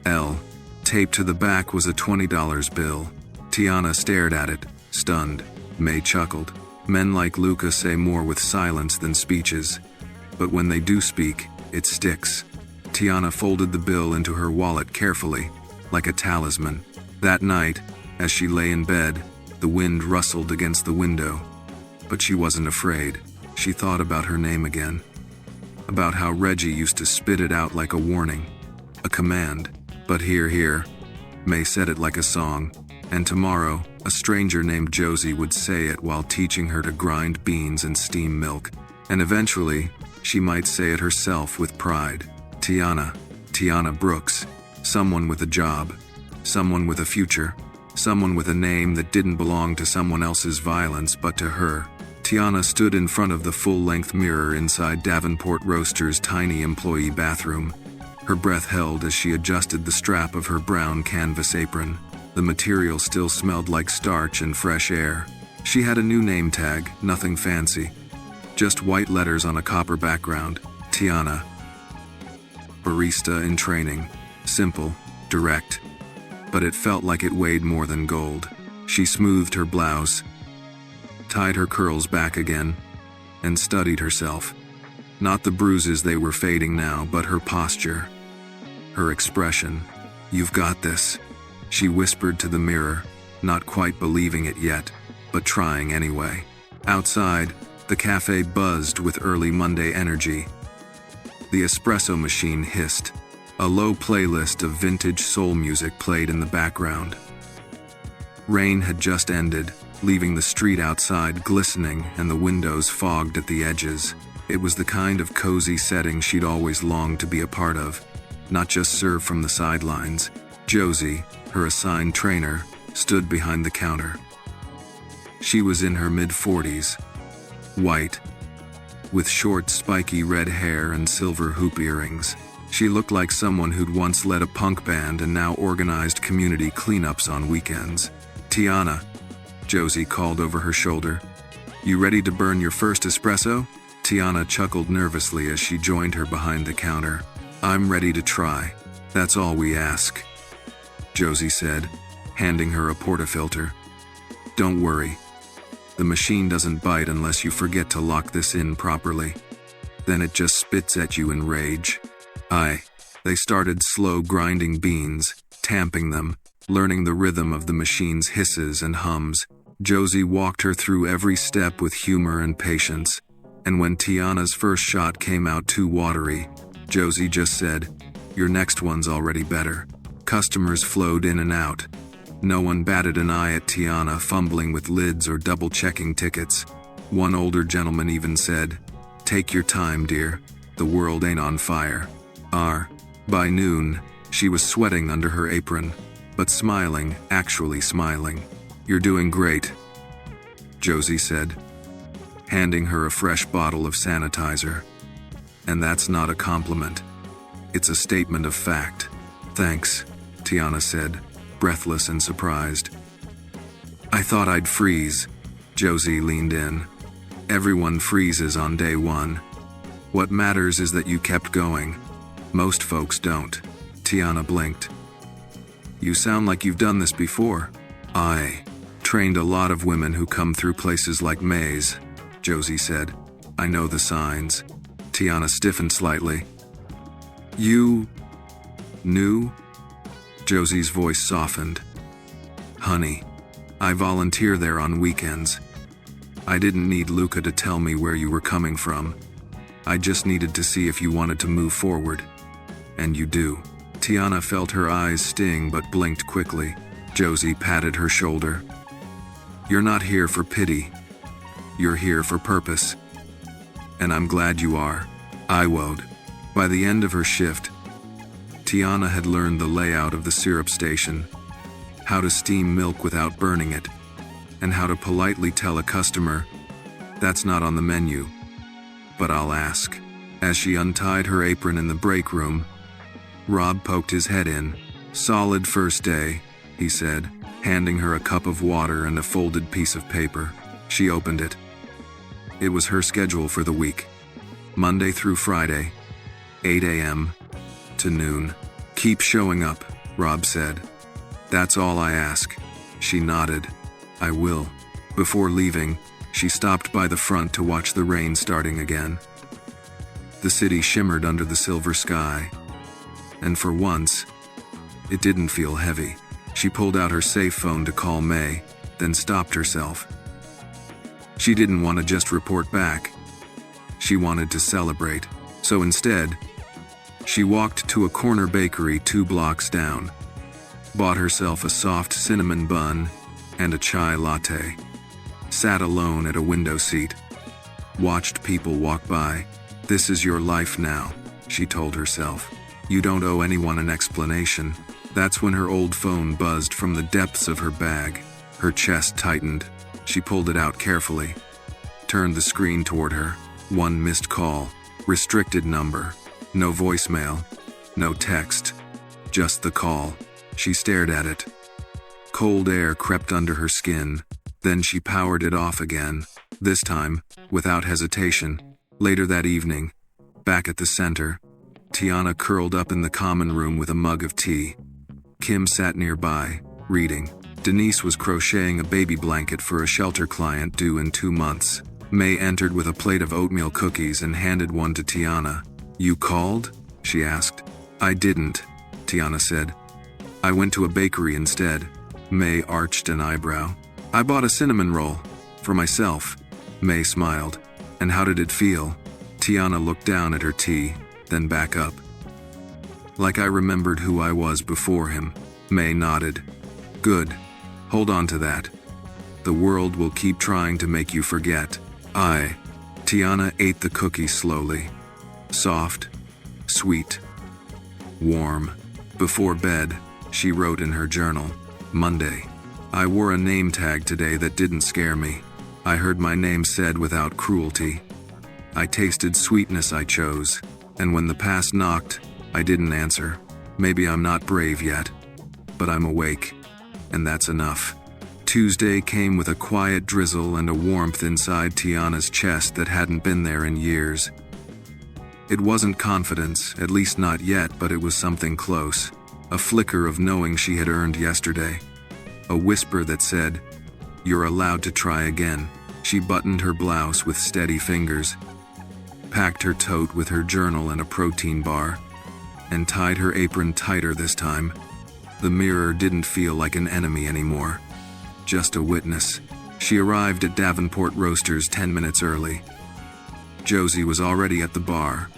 L. Taped to the back was a $20 bill. Tiana stared at it, stunned. May chuckled. Men like Luca say more with silence than speeches. But when they do speak, it sticks. Tiana folded the bill into her wallet carefully, like a talisman. That night, as she lay in bed, the wind rustled against the window. But she wasn't afraid. She thought about her name again. About how Reggie used to spit it out like a warning. A command. But here, May said it like a song. And tomorrow, a stranger named Josie would say it while teaching her to grind beans and steam milk. And eventually, she might say it herself with pride. Tiana Brooks. Someone with a job. Someone with a future. Someone with a name that didn't belong to someone else's violence but to her. Tiana stood in front of the full-length mirror inside Davenport Roaster's tiny employee bathroom. Her breath held as she adjusted the strap of her brown canvas apron. The material still smelled like starch and fresh air. She had a new name tag, nothing fancy. Just white letters on a copper background. Tiana. Barista in training. Simple, direct. But it felt like it weighed more than gold. She smoothed her blouse, tied her curls back again, and studied herself. Not the bruises, they were fading now, but her posture. Her expression. You've got this, she whispered to the mirror, not quite believing it yet, but trying anyway. Outside, the cafe buzzed with early Monday energy. The espresso machine hissed. A low playlist of vintage soul music played in the background. Rain had just ended, leaving the street outside glistening and the windows fogged at the edges. It was the kind of cozy setting she'd always longed to be a part of, not just serve from the sidelines. Josie, her assigned trainer, stood behind the counter. She was in her mid-40s, white, with short, spiky red hair and silver hoop earrings. She looked like someone who'd once led a punk band and now organized community cleanups on weekends. Tiana, Josie called over her shoulder. You ready to burn your first espresso? Tiana chuckled nervously as she joined her behind the counter. I'm ready to try. That's all we ask, Josie said, handing her a portafilter. Don't worry. The machine doesn't bite unless you forget to lock this in properly. Then it just spits at you in rage. They started slow grinding beans, tamping them, learning the rhythm of the machine's hisses and hums. Josie walked her through every step with humor and patience, and when Tiana's first shot came out too watery, Josie just said, Your next one's already better. Customers flowed in and out. No one batted an eye at Tiana fumbling with lids or double-checking tickets. One older gentleman even said, Take your time, dear. The world ain't on fire. By noon, she was sweating under her apron, but smiling, actually smiling. You're doing great, Josie said, handing her a fresh bottle of sanitizer. And that's not a compliment. It's a statement of fact. Thanks, Tiana said, breathless and surprised. I thought I'd freeze, Josie leaned in. Everyone freezes on day one. What matters is that you kept going. Most folks don't. Tiana blinked. You sound like you've done this before. I trained a lot of women who come through places like May's, Josie said. I know the signs. Tiana stiffened slightly. You knew? Josie's voice softened. Honey, I volunteer there on weekends. I didn't need Luca to tell me where you were coming from. I just needed to see if you wanted to move forward. And you do." Tiana felt her eyes sting but blinked quickly. Josie patted her shoulder. "You're not here for pity. You're here for purpose. And I'm glad you are." I woed. By the end of her shift, Tiana had learned the layout of the syrup station, how to steam milk without burning it, and how to politely tell a customer, "That's not on the menu, but I'll ask." As she untied her apron in the break room, Rob poked his head in. "Solid first day," he said, handing her a cup of water and a folded piece of paper. She opened it. It was her schedule for the week. Monday through Friday, 8 a.m. to noon. "Keep showing up," Rob said. "That's all I ask." She nodded. "I will." Before leaving, she stopped by the front to watch the rain starting again. The city shimmered under the silver sky, and for once, it didn't feel heavy. She pulled out her safe phone to call May, then stopped herself. She didn't want to just report back. She wanted to celebrate. So instead, she walked to a corner bakery 2 blocks down, bought herself a soft cinnamon bun and a chai latte, sat alone at a window seat, watched people walk by. "This is your life now," she told herself. "You don't owe anyone an explanation." That's when her old phone buzzed from the depths of her bag. Her chest tightened. She pulled it out carefully, turned the screen toward her. 1 missed call, restricted number, no voicemail, no text, just the call. She stared at it. Cold air crept under her skin, then she powered it off again, this time, without hesitation. Later that evening, back at the center, Tiana curled up in the common room with a mug of tea. Kim sat nearby, reading. Denise was crocheting a baby blanket for a shelter client due in 2 months. May entered with a plate of oatmeal cookies and handed one to Tiana. "You called?" she asked. "I didn't," Tiana said. "I went to a bakery instead." May arched an eyebrow. "I bought a cinnamon roll. For myself." May smiled. "And how did it feel?" Tiana looked down at her tea, then back up. "Like I remembered who I was before him." May nodded. "Good. Hold on to that. The world will keep trying to make you forget." Tiana ate the cookie slowly. Soft, sweet, warm. Before bed, she wrote in her journal, Monday. "I wore a name tag today that didn't scare me. I heard my name said without cruelty. I tasted sweetness I chose, and when the past knocked, I didn't answer. Maybe I'm not brave yet, but I'm awake, and that's enough." Tuesday came with a quiet drizzle and a warmth inside Tiana's chest that hadn't been there in years. It wasn't confidence, at least not yet, but it was something close. A flicker of knowing she had earned yesterday. A whisper that said, "You're allowed to try again." She buttoned her blouse with steady fingers, packed her tote with her journal and a protein bar, and tied her apron tighter this time. The mirror didn't feel like an enemy anymore, just a witness. She arrived at Davenport Roasters 10 minutes early. Josie was already at the bar,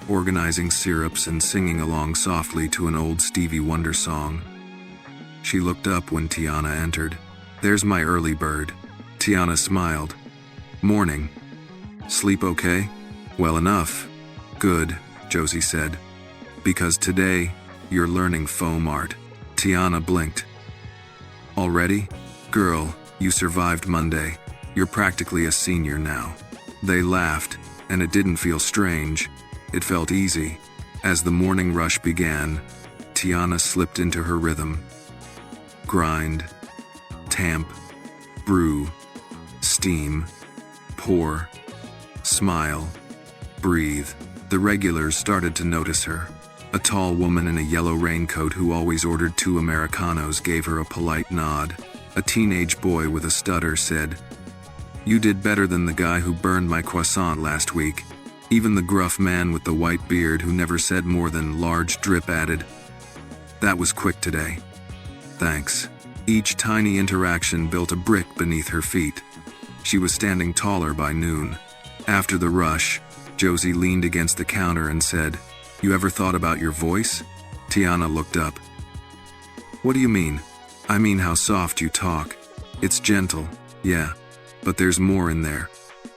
organizing syrups and singing along softly to an old Stevie Wonder song. She looked up when Tiana entered. "There's my early bird." Tiana smiled. "Morning. Sleep okay?" "Well enough." "Good," Josie said. "Because today, you're learning foam art." Tiana blinked. "Already? Girl, you survived Monday. You're practically a senior now." They laughed, and it didn't feel strange. It felt easy. As the morning rush began, Tiana slipped into her rhythm. Grind, tamp, brew, steam, pour, smile, breathe. The regulars started to notice her. A tall woman in a yellow raincoat who always ordered 2 Americanos gave her a polite nod. A teenage boy with a stutter said, "You did better than the guy who burned my croissant last week." Even the gruff man with the white beard who never said more than large drip added, "That was quick today." "Thanks." Each tiny interaction built a brick beneath her feet. She was standing taller by noon. After the rush, Josie leaned against the counter and said, "You ever thought about your voice?" Tiana looked up. "What do you mean?" "I mean how soft you talk. It's gentle, yeah, but there's more in there.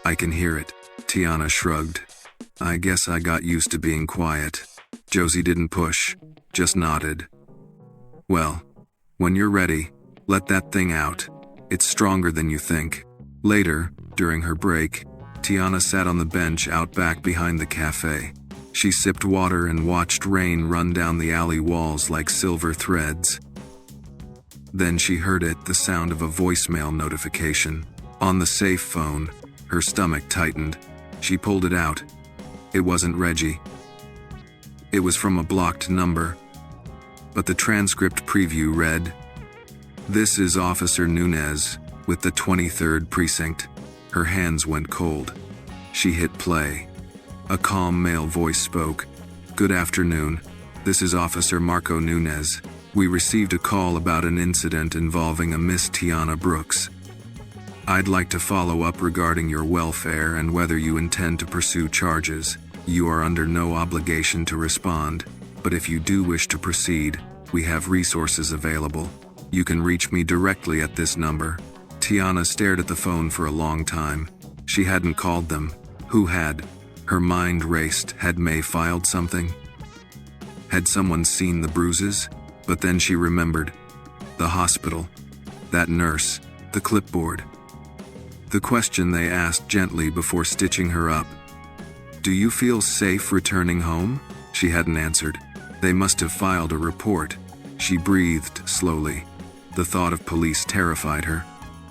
I can hear it." Tiana shrugged. "I guess I got used to being quiet." Josie didn't push, just nodded. "Well, when you're ready, let that thing out. It's stronger than you think." Later, during her break, Tiana sat on the bench out back behind the café. She sipped water and watched rain run down the alley walls like silver threads. Then she heard it, the sound of a voicemail notification. On the safe phone, her stomach tightened. She pulled it out. It wasn't Reggie. It was from a blocked number. But the transcript preview read, "This is Officer Nunez with the 23rd Precinct." Her hands went cold. She hit play. A calm male voice spoke. "Good afternoon. This is Officer Marco Nunez. We received a call about an incident involving a Miss Tiana Brooks. I'd like to follow up regarding your welfare and whether you intend to pursue charges. You are under no obligation to respond, but if you do wish to proceed, we have resources available. You can reach me directly at this number." Tiana stared at the phone for a long time. She hadn't called them. Who had? Her mind raced. Had May filed something? Had someone seen the bruises? But then she remembered. The hospital. That nurse. The clipboard. The question they asked gently before stitching her up. "Do you feel safe returning home?" She hadn't answered. They must have filed a report. She breathed slowly. The thought of police terrified her.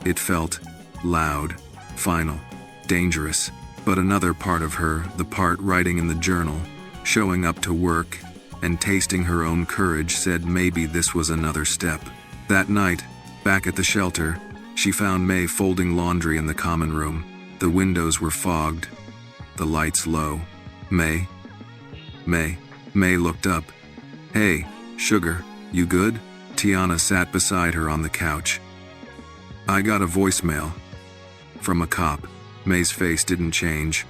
It felt loud, final, dangerous. But another part of her, the part writing in the journal, showing up to work, and tasting her own courage, said maybe this was another step. That night, back at the shelter, she found May folding laundry in the common room. The windows were fogged, the lights low. "May? May?" May looked up. "Hey, sugar, you good?" Tiana sat beside her on the couch. "I got a voicemail. From a cop." May's face didn't change.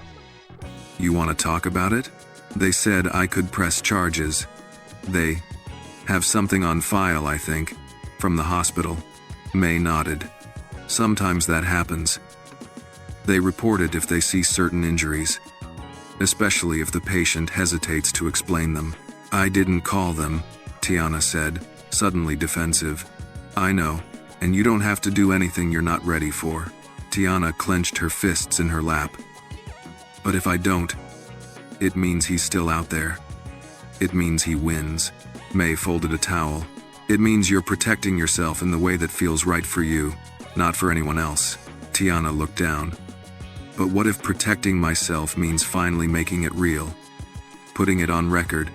"You want to talk about it?" "They said I could press charges. They have something on file, I think, from the hospital." May nodded. "Sometimes that happens. They report it if they see certain injuries, especially if the patient hesitates to explain them." "I didn't call them," Tiana said, suddenly defensive. "I know, and you don't have to do anything you're not ready for." Tiana clenched her fists in her lap. "But if I don't, it means he's still out there. It means he wins." May folded a towel. "It means you're protecting yourself in the way that feels right for you, not for anyone else." Tiana looked down. "But what if protecting myself means finally making it real? Putting it on record?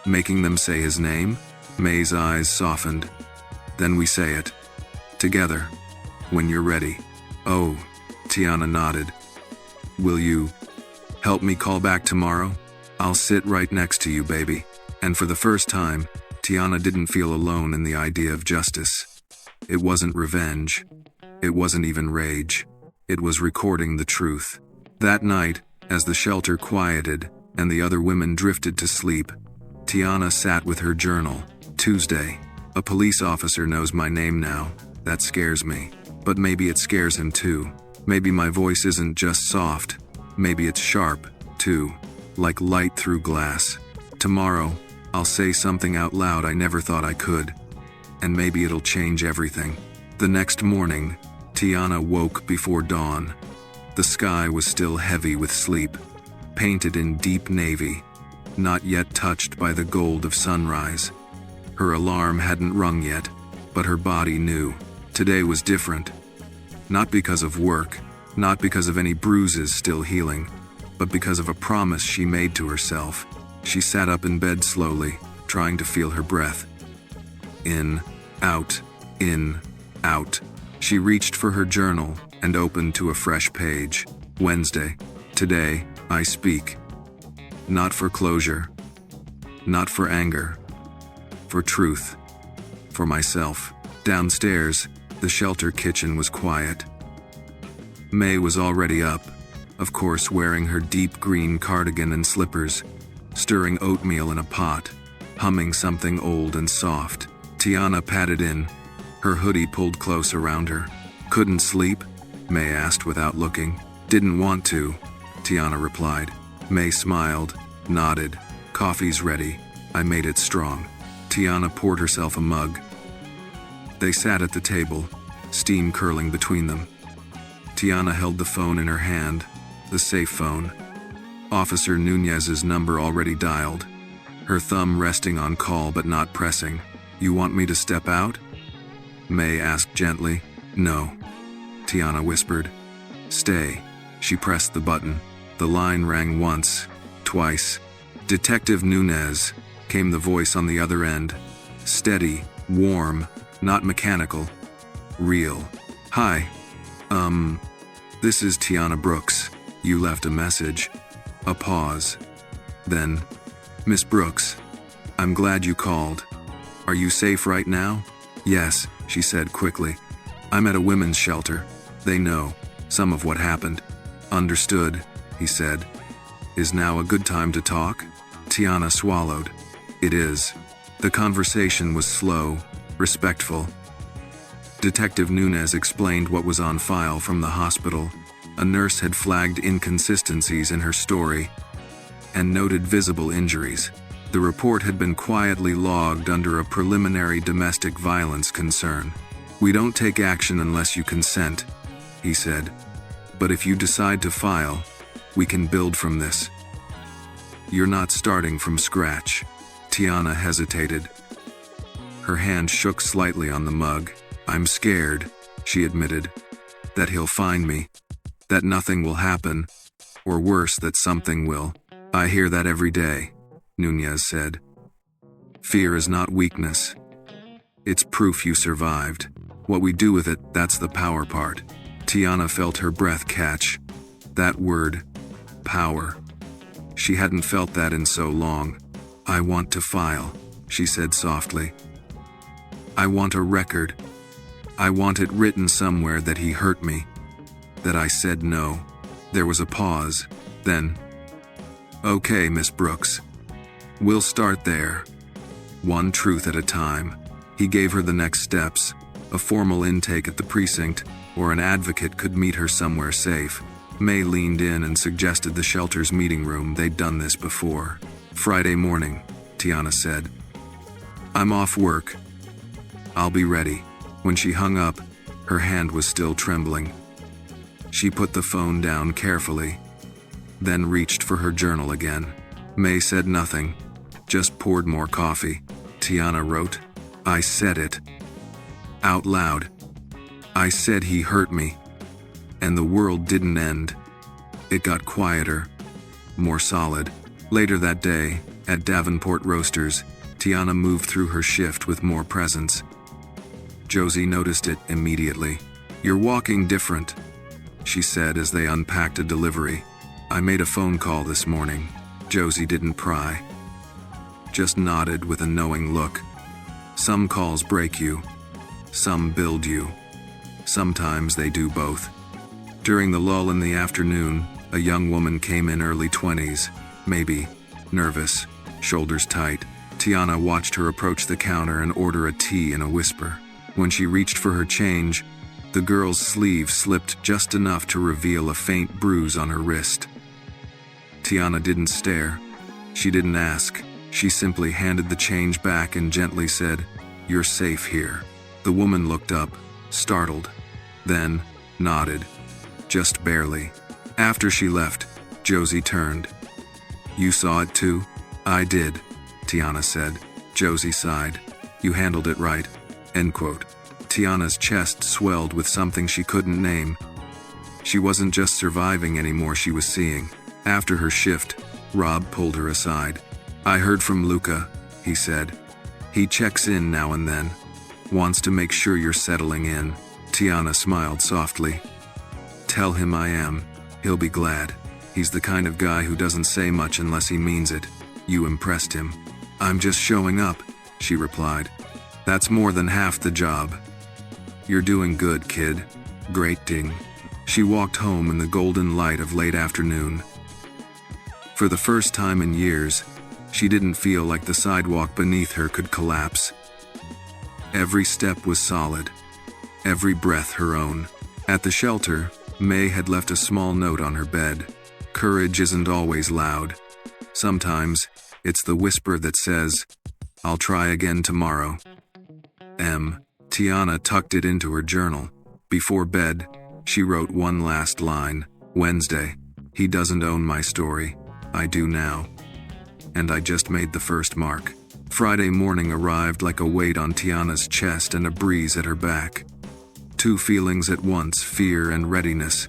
Making them say his name?" May's eyes softened. "Then we say it. Together. When you're ready." "Oh," Tiana nodded. "Will you help me call back tomorrow? I'll sit right next to you, baby." And for the first time, Tiana didn't feel alone in the idea of justice. It wasn't revenge. It wasn't even rage. It was recording the truth. That night, as the shelter quieted and the other women drifted to sleep, Tiana sat with her journal. Tuesday. "A police officer knows my name now. That scares me. But maybe it scares him too. Maybe my voice isn't just soft. Maybe it's sharp, too. Like light through glass. Tomorrow, I'll say something out loud I never thought I could. And maybe it'll change everything." The next morning, Tiana woke before dawn. The sky was still heavy with sleep, painted in deep navy, not yet touched by the gold of sunrise. Her alarm hadn't rung yet, but her body knew. Today was different. Not because of work, not because of any bruises still healing, but because of a promise she made to herself. She sat up in bed slowly, trying to feel her breath. In, out, in, out. She reached for her journal and opened to a fresh page. Wednesday. Today, I speak. Not for closure. Not for anger. For truth. For myself. Downstairs, the shelter kitchen was quiet. May was already up, of course wearing her deep green cardigan and slippers, stirring oatmeal in a pot, humming something old and soft. Tiana patted in, her hoodie pulled close around her. Couldn't sleep? May asked without looking. Didn't want to, Tiana replied. May smiled, nodded. Coffee's ready. I made it strong. Tiana poured herself a mug. They sat at the table, steam curling between them. Tiana held the phone in her hand, the safe phone. Officer Nunez's number already dialed, her thumb resting on call but not pressing. You want me to step out? May asked gently. No, Tiana whispered. Stay. She pressed the button. The line rang once, twice. Detective Nunez, came the voice on the other end. Steady, warm, not mechanical. Real. Hi. This is Tiana Brooks. You left a message. A pause. Then, Miss Brooks, I'm glad you called. Are you safe right now? Yes, she said quickly. I'm at a women's shelter. They know some of what happened. Understood, he said. Is now a good time to talk? Tiana swallowed. It is. The conversation was slow, respectful. Detective Nunez explained what was on file from the hospital. A nurse had flagged inconsistencies in her story and noted visible injuries. The report had been quietly logged under a preliminary domestic violence concern. We don't take action unless you consent, he said. But if you decide to file, we can build from this. You're not starting from scratch. Tiana hesitated. Her hand shook slightly on the mug. I'm scared, she admitted, that he'll find me, that nothing will happen, or worse, that something will. I hear that every day, Nunez said. Fear is not weakness. It's proof you survived. What we do with it, that's the power part. Tiana felt her breath catch. That word, power. She hadn't felt that in so long. I want to file, she said softly. I want a record. I want it written somewhere that he hurt me, that I said no. There was a pause, then, okay, Miss Brooks. We'll start there. One truth at a time. He gave her the next steps, a formal intake at the precinct, or an advocate could meet her somewhere safe. May leaned in and suggested the shelter's meeting room. They'd done this before. Friday morning, Tiana said. I'm off work. I'll be ready. When she hung up, her hand was still trembling. She put the phone down carefully, then reached for her journal again. May said nothing, just poured more coffee. Tiana wrote, I said it. Out loud. I said he hurt me. And the world didn't end. It got quieter, more solid. Later that day, at Davenport Roasters, Tiana moved through her shift with more presence. Josie noticed it immediately. You're walking different, she said as they unpacked a delivery. I made a phone call this morning. Josie didn't pry, just nodded with a knowing look. Some calls break you, some build you. Sometimes they do both. During the lull in the afternoon, a young woman came in, early 20s, maybe, nervous, shoulders tight. Tiana watched her approach the counter and order a tea in a whisper. When she reached for her change, the girl's sleeve slipped just enough to reveal a faint bruise on her wrist. Tiana didn't stare. She didn't ask. She simply handed the change back and gently said, You're safe here. The woman looked up, startled, then nodded, just barely. After she left, Josie turned. You saw it too? I did, Tiana said. Josie sighed. You handled it right. End quote. Tiana's chest swelled with something she couldn't name. She wasn't just surviving anymore, she was seeing. After her shift, Rob pulled her aside. I heard from Luca, he said. He checks in now and then. Wants to make sure you're settling in. Tiana smiled softly. Tell him I am. He'll be glad. He's the kind of guy who doesn't say much unless he means it. You impressed him. I'm just showing up, she replied. That's more than half the job. You're doing good, kid. Great ding. She walked home in the golden light of late afternoon. For the first time in years, she didn't feel like the sidewalk beneath her could collapse. Every step was solid, every breath her own. At the shelter, May had left a small note on her bed. Courage isn't always loud. Sometimes, it's the whisper that says, "I'll try again tomorrow." Tiana tucked it into her journal. Before bed, she wrote one last line. Wednesday. He doesn't own my story. I do now. And I just made the first mark. Friday morning arrived like a weight on Tiana's chest and a breeze at her back. Two feelings at once, fear and readiness.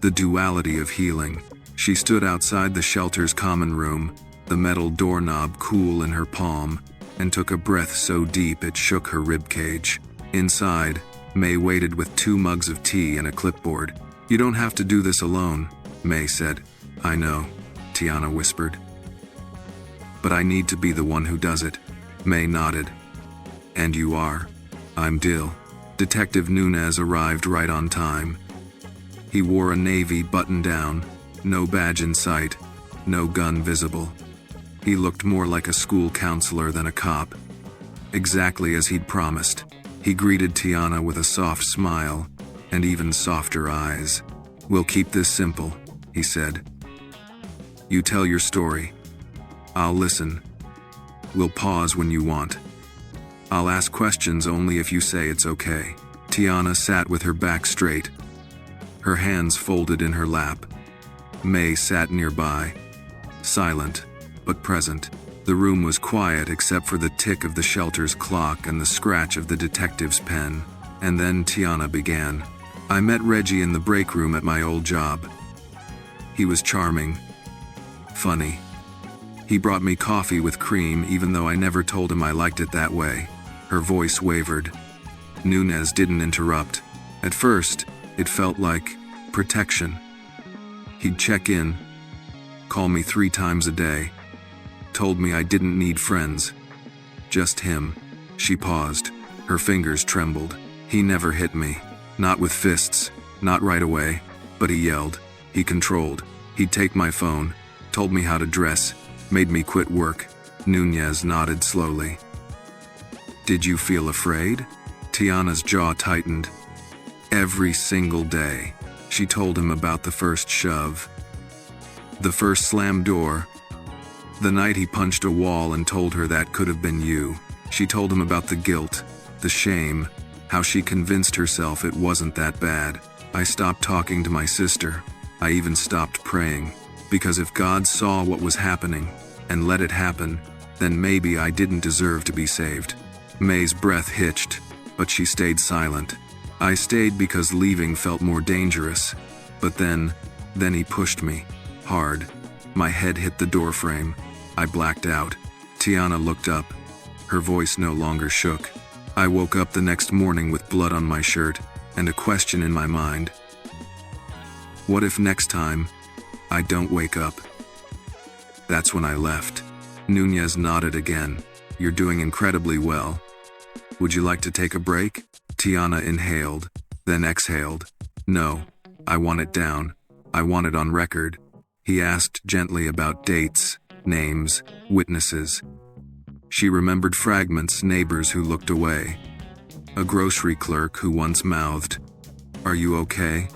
The duality of healing. She stood outside the shelter's common room, the metal doorknob cool in her palm, and took a breath so deep it shook her ribcage. Inside, May waited with 2 mugs of tea and a clipboard. "You don't have to do this alone," May said. "I know," Tiana whispered. "But I need to be the one who does it." May nodded. "And you are." "I'm Dill." Detective Nunez arrived right on time. He wore a navy button-down, no badge in sight, no gun visible. He looked more like a school counselor than a cop. Exactly as he'd promised, he greeted Tiana with a soft smile and even softer eyes. "We'll keep this simple," he said. "You tell your story. I'll listen. We'll pause when you want. I'll ask questions only if you say it's okay." Tiana sat with her back straight, her hands folded in her lap. May sat nearby, silent but present. The room was quiet except for the tick of the shelter's clock and the scratch of the detective's pen. And then Tiana began. "I met Reggie in the break room at my old job. He was charming, funny. He brought me coffee with cream even though I never told him I liked it that way." Her voice wavered. Nunez didn't interrupt. At first, it felt like protection. He'd check in, call me 3 times a day, told me I didn't need friends. Just him. She paused. Her fingers trembled. "He never hit me. Not with fists. Not right away. But he yelled. He controlled. He'd take my phone, told me how to dress, made me quit work." Nunez nodded slowly. "Did you feel afraid?" Tiana's jaw tightened. "Every single day." She told him about the first shove, the first slam door, the night he punched a wall and told her that could have been you. She told him about the guilt, the shame, how she convinced herself it wasn't that bad. "I stopped talking to my sister. I even stopped praying. Because if God saw what was happening and let it happen, then maybe I didn't deserve to be saved." May's breath hitched, but she stayed silent. "I stayed because leaving felt more dangerous. But then he pushed me. Hard. My head hit the doorframe. I blacked out." Tiana looked up. Her voice no longer shook. "I woke up the next morning with blood on my shirt and a question in my mind. What if next time I don't wake up?" That's when I left." Nunez nodded again. "You're doing incredibly well. Would you like to take a break?" Tiana inhaled, then exhaled. "No, I want it down. I want it on record." He asked gently about dates, names, witnesses. She remembered fragments, neighbors who looked away. A grocery clerk who once mouthed, "Are you okay?"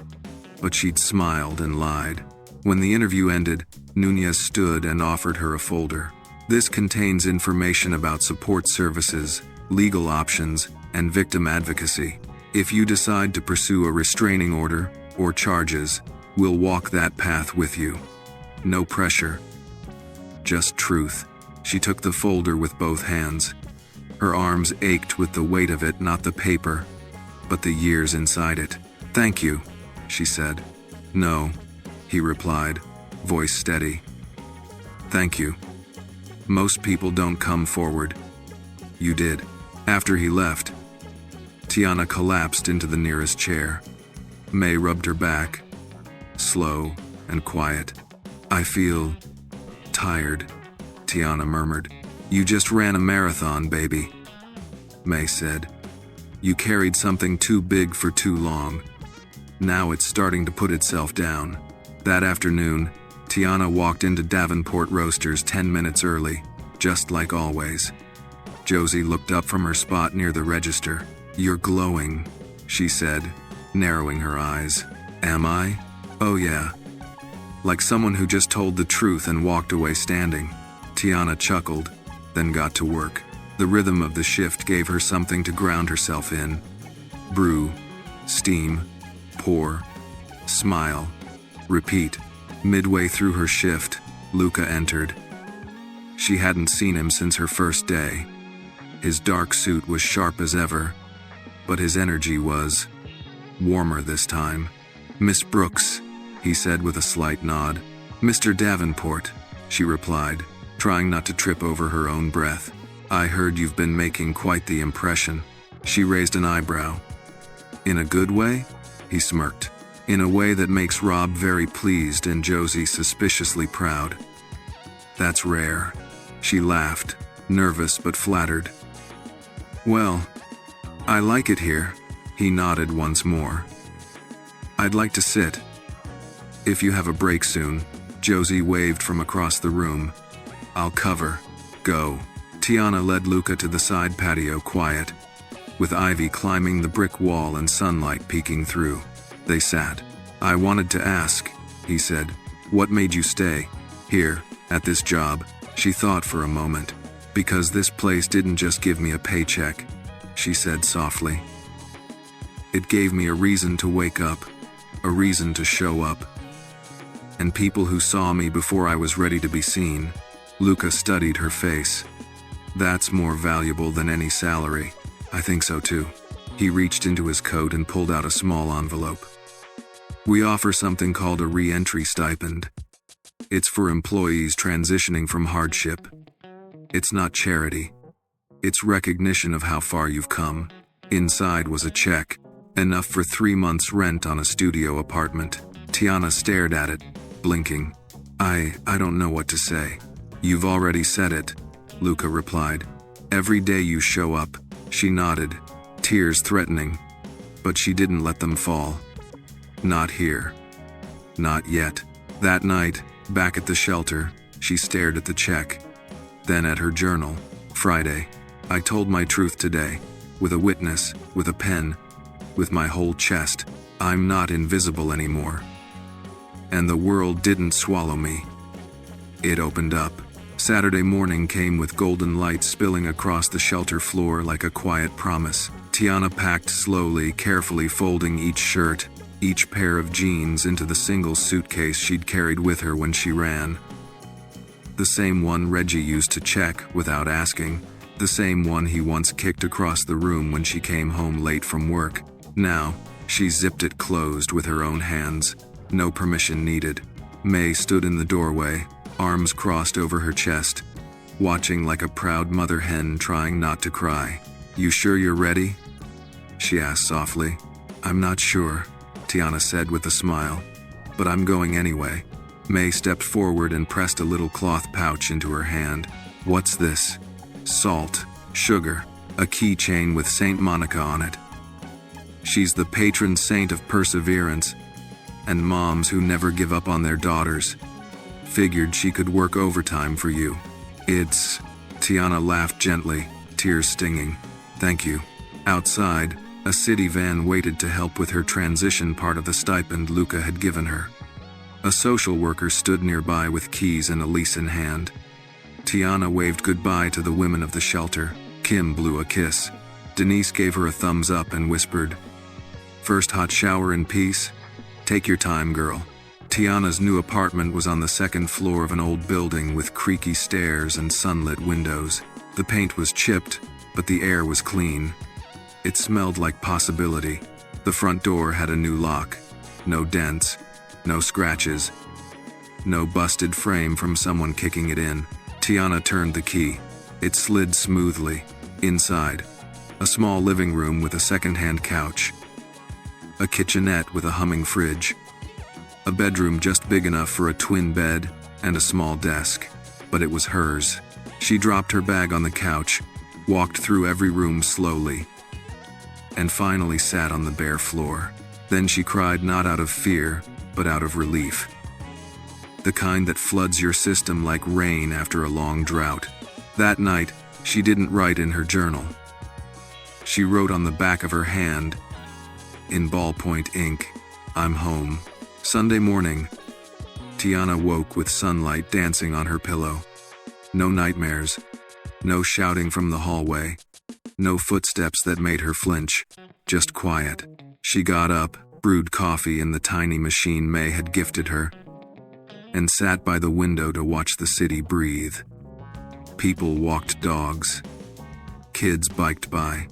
But she'd smiled and lied. When the interview ended, Nunez stood and offered her a folder. "This contains information about support services, legal options, and victim advocacy. If you decide to pursue a restraining order or charges, we'll walk that path with you. No pressure. Just truth." She took the folder with both hands. Her arms ached with the weight of it, not the paper, but the years inside it. "Thank you," she said. "No," he replied, voice steady. "Thank you. Most people don't come forward. You did." After he left, Tiana collapsed into the nearest chair. May rubbed her back, slow and quiet. "I feel tired," Tiana murmured. "You just ran a marathon, baby," May said. You carried something too big for too long. Now it's starting to put itself down. That afternoon, Tiana walked into Davenport Roasters 10 minutes early, just like always. Josie looked up from her spot near the register. "You're glowing," she said, narrowing her eyes. "Am I? Oh yeah." Like someone who just told the truth and walked away standing. Tiana chuckled, then got to work. The rhythm of the shift gave her something to ground herself in. Brew, steam, pour, smile, repeat. Midway through her shift, Luca entered. She hadn't seen him since her first day. His dark suit was sharp as ever, but his energy was warmer this time. "Miss Brooks," he said with a slight nod. "Mr. Davenport," she replied, trying not to trip over her own breath. "I heard you've been making quite the impression." She raised an eyebrow. "In a good way?" He smirked. "In a way that makes Rob very pleased and Josie suspiciously proud." "That's rare." She laughed, nervous but flattered. "Well, I like it here." He nodded once more. "I'd like to sit. If you have a break soon." Josie waved from across the room. "I'll cover. Go." Tiana led Luca to the side patio, quiet, with ivy climbing the brick wall and sunlight peeking through. They sat. "I wanted to ask," he said, "what made you stay here, at this job?" She thought for a moment. "Because this place didn't just give me a paycheck," she said softly. "It gave me a reason to wake up, a reason to show up. And people who saw me before I was ready to be seen." Luca studied her face. "That's more valuable than any salary." "I think so too." He reached into his coat and pulled out a small envelope. "We offer something called a re-entry stipend. It's for employees transitioning from hardship. It's not charity. It's recognition of how far you've come." Inside was a check, enough for 3 months' rent on a studio apartment. Tiana stared at it, blinking. I don't know what to say." "You've already said it," Luca replied. "Every day you show up." She nodded, tears threatening, but she didn't let them fall. "Not here. Not yet." That night, back at the shelter, she stared at the check, then at her journal. Friday. "I told my truth today, with a witness, with a pen, with my whole chest. I'm not invisible anymore. And the world didn't swallow me. It opened up." Saturday morning came with golden light spilling across the shelter floor like a quiet promise. Tiana packed slowly, carefully folding each shirt, each pair of jeans into the single suitcase she'd carried with her when she ran. The same one Reggie used to check without asking. The same one he once kicked across the room when she came home late from work. Now, she zipped it closed with her own hands. No permission needed. May stood in the doorway, arms crossed over her chest, watching like a proud mother hen trying not to cry. "You sure you're ready?" she asked softly. "I'm not sure," Tiana said with a smile, "but I'm going anyway." May stepped forward and pressed a little cloth pouch into her hand. "What's this?" "Salt, sugar, a keychain with Saint Monica on it. She's the patron saint of perseverance and moms who never give up on their daughters. Figured she could work overtime for you." "It's..." Tiana laughed gently, tears stinging. "Thank you." Outside, a city van waited to help with her transition part of the stipend Luca had given her. A social worker stood nearby with keys and a lease in hand. Tiana waved goodbye to the women of the shelter. Kim blew a kiss. Denise gave her a thumbs up and whispered, "First hot shower in peace? Take your time, girl." Tiana's new apartment was on the second floor of an old building with creaky stairs and sunlit windows. The paint was chipped, but the air was clean. It smelled like possibility. The front door had a new lock. No dents, no scratches, no busted frame from someone kicking it in. Tiana turned the key. It slid smoothly. Inside, a small living room with a second-hand couch. A kitchenette with a humming fridge. A bedroom just big enough for a twin bed and a small desk. But it was hers. She dropped her bag on the couch, walked through every room slowly. and finally sat on the bare floor. Then she cried, not out of fear, but out of relief. The kind that floods your system like rain after a long drought. That night, she didn't write in her journal. She wrote on the back of her hand, in ballpoint ink, "I'm home." Sunday morning, Tiana woke with sunlight dancing on her pillow. No nightmares, no shouting from the hallway, no footsteps that made her flinch, just quiet. She got up, brewed coffee in the tiny machine May had gifted her, and sat by the window to watch the city breathe. People walked dogs. Kids biked by.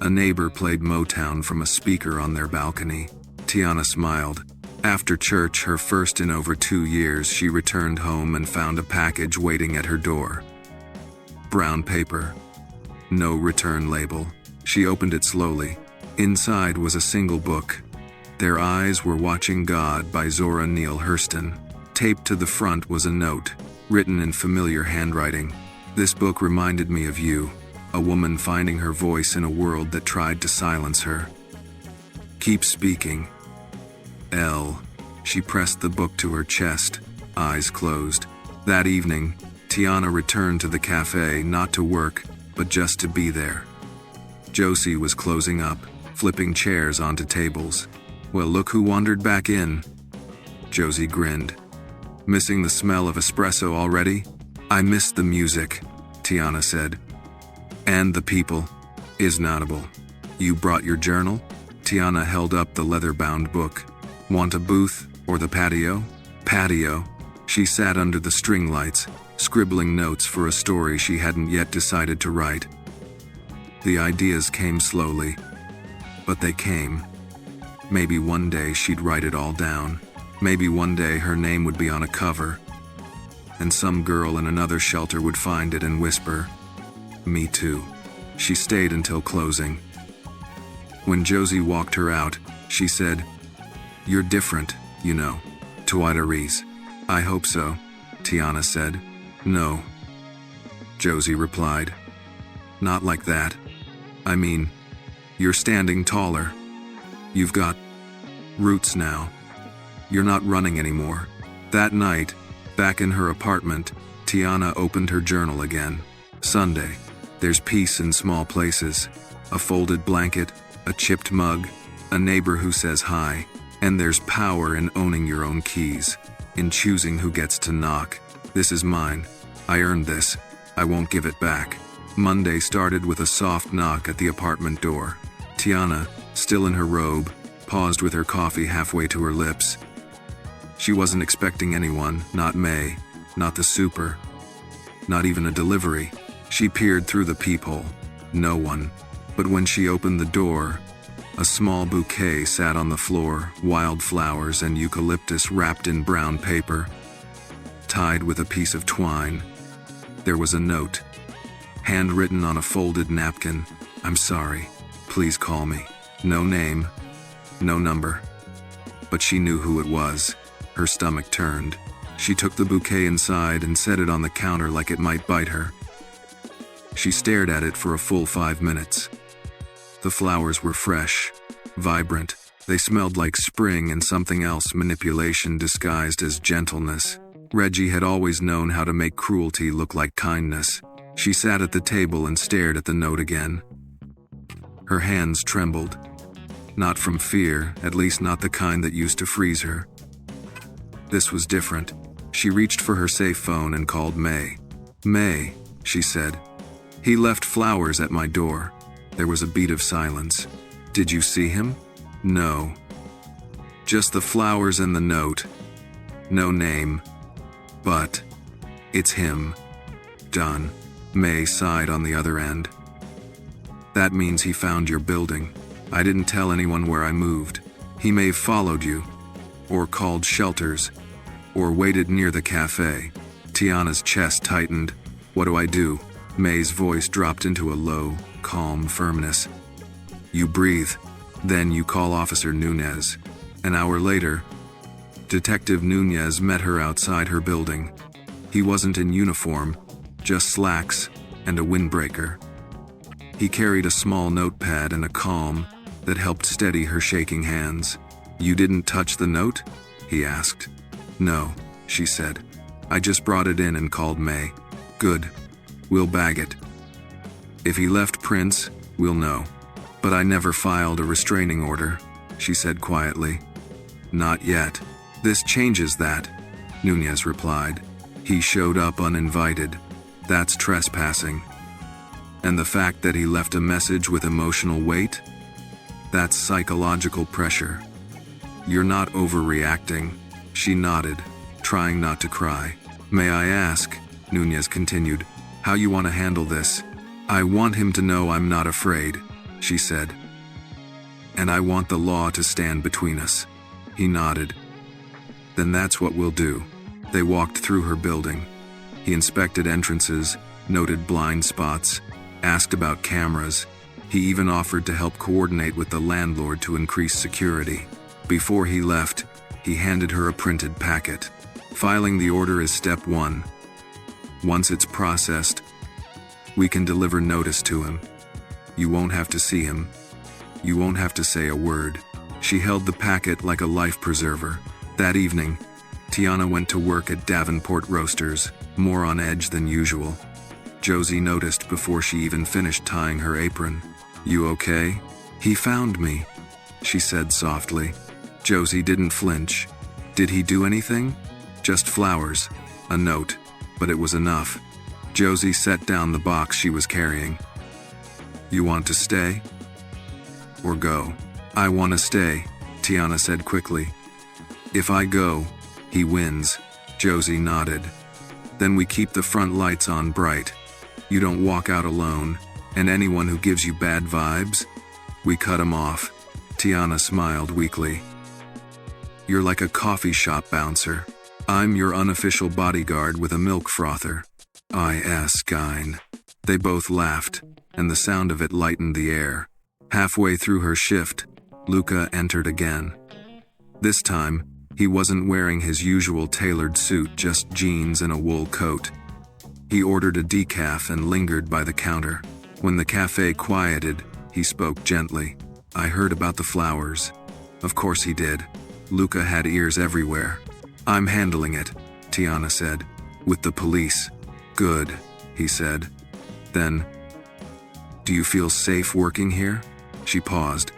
A neighbor played Motown from a speaker on their balcony. Tiana smiled. After church, her first in over 2 years, she returned home and found a package waiting at her door. Brown paper. No return label. She opened it slowly. Inside was a single book. Their Eyes Were Watching God by Zora Neale Hurston. Taped to the front was a note, written in familiar handwriting. "This book reminded me of you, a woman finding her voice in a world that tried to silence her. Keep speaking. L." She pressed the book to her chest, eyes closed. That evening, Tiana returned to the café not to work, but just to be there. Josie was closing up, flipping chairs onto tables. "Well, look who wandered back in." Josie grinned. "Missing the smell of espresso already?" "I missed the music," Tiana said. "And the people." Isnotable. "You brought your journal?" Tiana held up the leather-bound book. "Want a booth or the patio?" "Patio." She sat under the string lights, scribbling notes for a story she hadn't yet decided to write. The ideas came slowly, but they came. Maybe one day she'd write it all down. Maybe one day her name would be on a cover, and some girl in another shelter would find it and whisper, "Me too." She stayed until closing. When Josie walked her out, she said, "You're different, you know, to Waitress." "I hope so," Tiana said. "No," Josie replied. "Not like that. I mean, you're standing taller. You've got roots now. You're not running anymore." That night, back in her apartment, Tiana opened her journal again. Sunday. There's peace in small places. A folded blanket, a chipped mug, a neighbor who says hi. And there's power in owning your own keys, in choosing who gets to knock. "This is mine. I earned this. I won't give it back." Monday started with a soft knock at the apartment door. Tiana, still in her robe, paused with her coffee halfway to her lips. She wasn't expecting anyone, not May, not the super, not even a delivery. She peered through the peephole. No one. But when she opened the door, a small bouquet sat on the floor, wildflowers and eucalyptus wrapped in brown paper, tied with a piece of twine. There was a note, handwritten on a folded napkin. "I'm sorry. Please call me." No name, no number. But she knew who it was. Her stomach turned. She took the bouquet inside and set it on the counter like it might bite her. She stared at it for a full 5 minutes. The flowers were fresh, vibrant. They smelled like spring and something else, manipulation disguised as gentleness. Reggie had always known how to make cruelty look like kindness. She sat at the table and stared at the note again. Her hands trembled. Not from fear, at least not the kind that used to freeze her. This was different. She reached for her safe phone and called May. "May," she said. "He left flowers at my door." There was a beat of silence. "Did you see him?" "No. Just the flowers and the note. No name. But it's him." "Done." May sighed on the other end. "That means he found your building. I didn't tell anyone where I moved. He may have followed you, or called shelters, or waited near the cafe." Tiana's chest tightened. "What do I do?" May's voice dropped into a low, calm firmness. "You breathe. Then you call Officer Nunez." An hour later, Detective Nunez met her outside her building. He wasn't in uniform, just slacks and a windbreaker. He carried a small notepad and a calm that helped steady her shaking hands. "You didn't touch the note?" he asked. "No," she said. "I just brought it in and called May." "Good. We'll bag it. If he left prints, we'll know." "But I never filed a restraining order," she said quietly. "Not yet. This changes that," Nunez replied. "He showed up uninvited. That's trespassing. And the fact that he left a message with emotional weight? That's psychological pressure. You're not overreacting." She nodded, trying not to cry. "May I ask," Nunez continued, "how you want to handle this?" "I want him to know I'm not afraid," she said. "And I want the law to stand between us." He nodded. "Then that's what we'll do." They walked through her building. He inspected entrances, noted blind spots, asked about cameras. He even offered to help coordinate with the landlord to increase security. Before he left, he handed her a printed packet. "Filing the order is step 1. Once it's processed, we can deliver notice to him. You won't have to see him. You won't have to say a word." She held the packet like a life preserver. That evening, Tiana went to work at Davenport Roasters, more on edge than usual. Josie noticed before she even finished tying her apron. "You okay?" "He found me," she said softly. Josie didn't flinch. "Did he do anything?" "Just flowers. A note. But it was enough." Josie set down the box she was carrying. "You want to stay? Or go?" "I want to stay," Tiana said quickly. "If I go, he wins." Josie nodded. "Then we keep the front lights on bright. You don't walk out alone, and anyone who gives you bad vibes, we cut him off." Tiana smiled weakly. "You're like a coffee shop bouncer. I'm your unofficial bodyguard with a milk frother." Skine. They both laughed, and the sound of it lightened the air. Halfway through her shift, Luca entered again. This time, he wasn't wearing his usual tailored suit, just jeans and a wool coat. He ordered a decaf and lingered by the counter. When the cafe quieted, he spoke gently. "I heard about the flowers." Of course he did. Luca had ears everywhere. "I'm handling it," Tiana said. "With the police." "Good," he said. Then, "Do you feel safe working here?" She paused.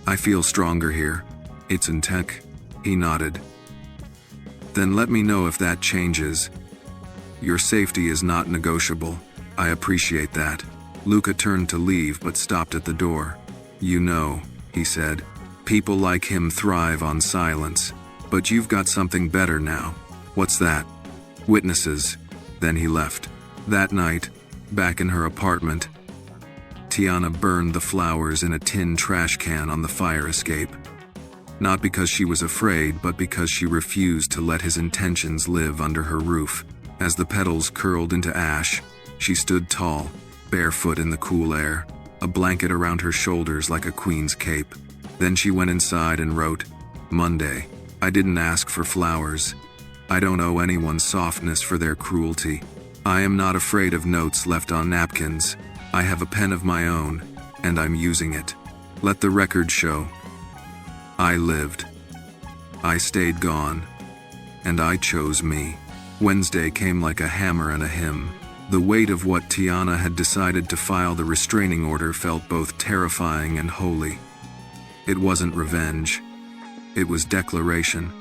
"I feel stronger here. It's in tech." He nodded. "Then let me know if that changes. Your safety is not negotiable. I appreciate that." Luca turned to leave but stopped at the door. "You know," he said, "people like him thrive on silence. But you've got something better now." "What's that?" "Witnesses." Then he left. That night, back in her apartment, Tiana burned the flowers in a tin trash can on the fire escape. Not because she was afraid, but because she refused to let his intentions live under her roof. As the petals curled into ash, she stood tall, barefoot in the cool air, a blanket around her shoulders like a queen's cape. Then she went inside and wrote, "Monday. I didn't ask for flowers. I don't owe anyone softness for their cruelty. I am not afraid of notes left on napkins. I have a pen of my own, and I'm using it. Let the record show. I lived. I stayed gone. And I chose me." Wednesday came like a hammer and a hymn. The weight of what Tiana had decided to file the restraining order felt both terrifying and holy. It wasn't revenge. It was declaration.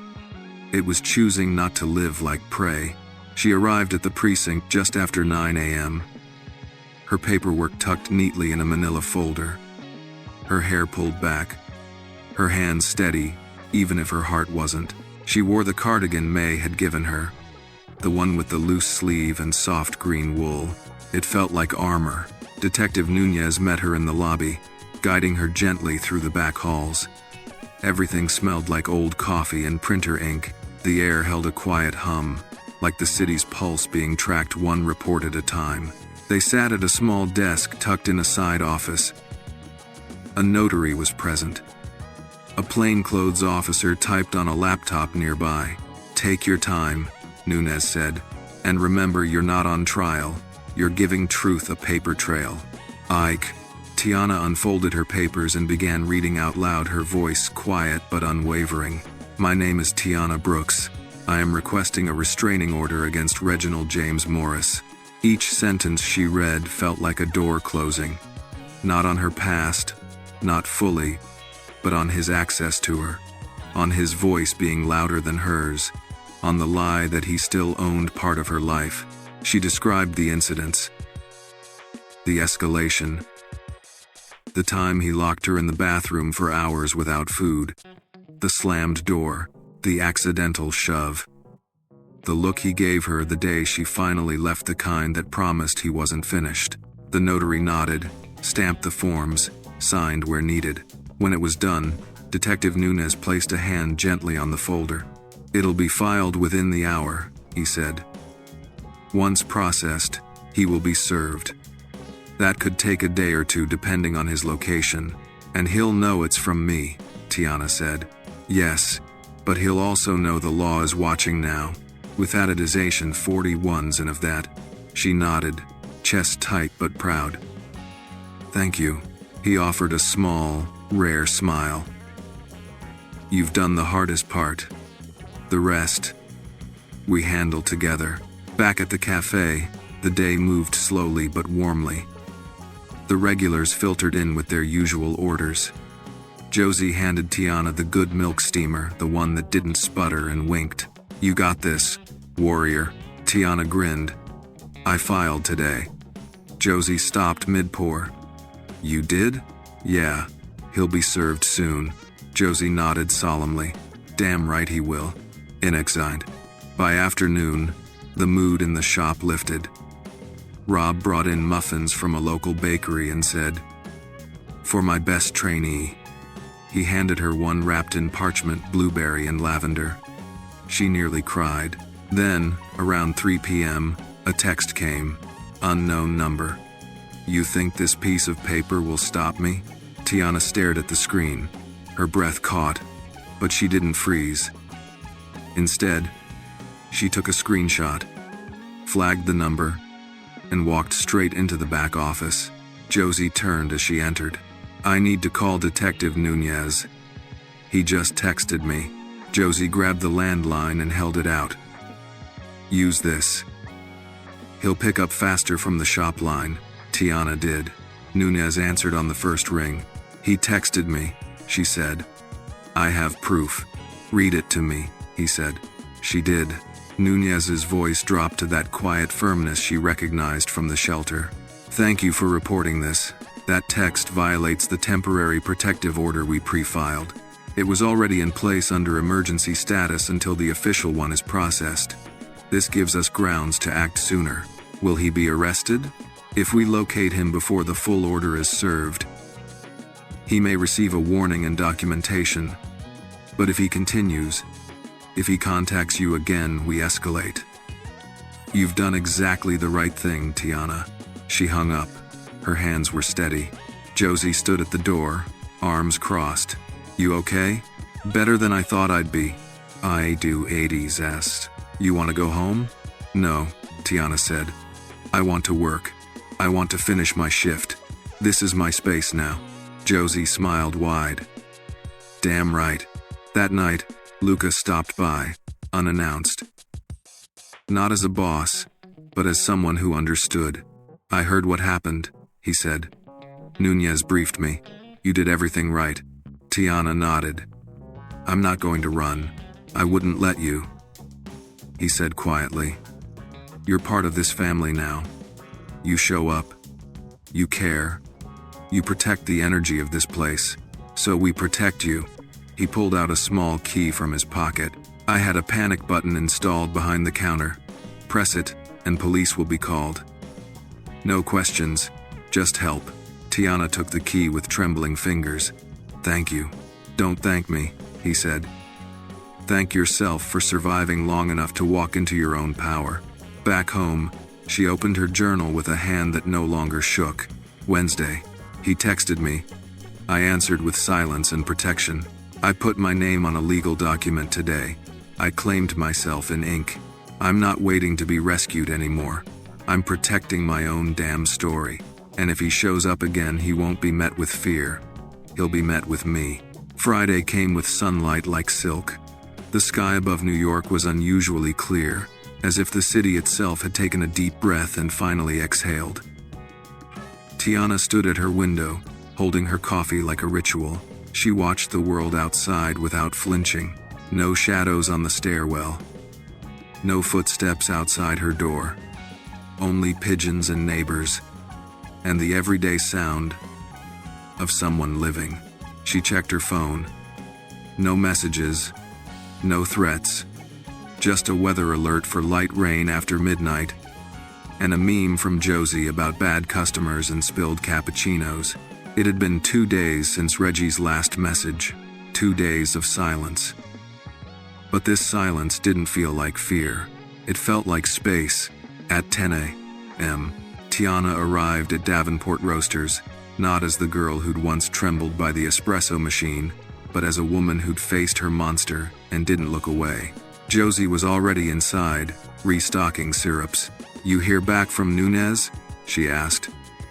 It was choosing not to live like prey. She arrived at the precinct just after 9 a.m. Her paperwork tucked neatly in a manila folder. Her hair pulled back. Her hands steady, even if her heart wasn't. She wore the cardigan May had given her. The one with the loose sleeve and soft green wool. It felt like armor. Detective Nunez met her in the lobby, guiding her gently through the back halls. Everything smelled like old coffee and printer ink. The air held a quiet hum, like the city's pulse being tracked one report at a time. They sat at a small desk tucked in a side office. A notary was present. A plainclothes officer typed on a laptop nearby. "Take your time," Nunez said. "And remember, you're not on trial. You're giving truth a paper trail." Ike. Tiana unfolded her papers and began reading out loud, her voice quiet but unwavering. My name is Tiana Brooks. I am requesting a restraining order against Reginald James Morris. Each sentence she read felt like a door closing. Not on her past, not fully, but on his access to her. On his voice being louder than hers. On the lie that he still owned part of her life. She described the incidents. The escalation. The time he locked her in the bathroom for hours without food. The slammed door. The accidental shove. The look he gave her the day she finally left, the kind that promised he wasn't finished. The notary nodded, stamped the forms, signed where needed. When it was done, Detective Nunez placed a hand gently on the folder. It'll be filed within the hour, he said. Once processed, he will be served. That could take a day or two depending on his location. And he'll know it's from me, Tiana said. Yes, but he'll also know the law is watching now. With additization 41s and of that. She nodded, chest tight but proud. Thank you. He offered a small, rare smile. You've done the hardest part. The rest, we handle together. Back at the café, the day moved slowly but warmly. The regulars filtered in with their usual orders. Josie handed Tiana the good milk steamer, the one that didn't sputter, and winked. You got this, warrior. Tiana grinned. I filed today. Josie stopped mid-pour. You did? Yeah. He'll be served soon. Josie nodded solemnly. Damn right he will. Inexide. By afternoon, the mood in the shop lifted. Rob brought in muffins from a local bakery and said, For my best trainee. He handed her one wrapped in parchment, blueberry and lavender. She nearly cried. Then, around 3 p.m., a text came. Unknown number. You think this piece of paper will stop me? Tiana stared at the screen. Her breath caught, but she didn't freeze. Instead, she took a screenshot, flagged the number, and walked straight into the back office. Josie turned as she entered. I need to call Detective Nunez. He just texted me. Josie grabbed the landline and held it out. Use this. He'll pick up faster from the shop line. Tiana did. Nunez answered on the first ring. He texted me, she said. I have proof. Read it to me, he said. She did. Nunez's voice dropped to that quiet firmness she recognized from the shelter. Thank you for reporting this. That text violates the temporary protective order we pre-filed. It was already in place under emergency status until the official one is processed. This gives us grounds to act sooner. Will he be arrested? If we locate him before the full order is served, he may receive a warning and documentation. But if he continues, if he contacts you again, we escalate. You've done exactly the right thing, Tiana. She hung up. Her hands were steady. Josie stood at the door, arms crossed. You okay? Better than I thought I'd be. I do 80s est. You want to go home? No, Tiana said. I want to work. I want to finish my shift. This is my space now. Josie smiled wide. Damn right. That night, Luca stopped by, unannounced. Not as a boss, but as someone who understood. I heard what happened, he said. Nunez briefed me. You did everything right. Tiana nodded. I'm not going to run. I wouldn't let you. He said quietly. You're part of this family now. You show up. You care. You protect the energy of this place. So we protect you. He pulled out a small key from his pocket. I had a panic button installed behind the counter. Press it, and police will be called. No questions, just help. Tiana took the key with trembling fingers. Thank you. Don't thank me, he said. Thank yourself for surviving long enough to walk into your own power. Back home, she opened her journal with a hand that no longer shook. Wednesday. He texted me. I answered with silence and protection. I put my name on a legal document today. I claimed myself in ink. I'm not waiting to be rescued anymore. I'm protecting my own damn story. And if he shows up again, he won't be met with fear. He'll be met with me. Friday came with sunlight like silk. The sky above New York was unusually clear, as if the city itself had taken a deep breath and finally exhaled. Tiana stood at her window, holding her coffee like a ritual. She watched the world outside without flinching. No shadows on the stairwell. No footsteps outside her door. Only pigeons and neighbors. And the everyday sound of someone living. She checked her phone. No messages. No threats. Just a weather alert for light rain after midnight. And a meme from Josie about bad customers and spilled cappuccinos. It had been 2 days since Reggie's last message. 2 days of silence. But this silence didn't feel like fear. It felt like space. At 10 a.m., Tiana arrived at Davenport Roasters, not as the girl who'd once trembled by the espresso machine, but as a woman who'd faced her monster and didn't look away. Josie was already inside, restocking syrups. "You hear back from Nunez?" she asked.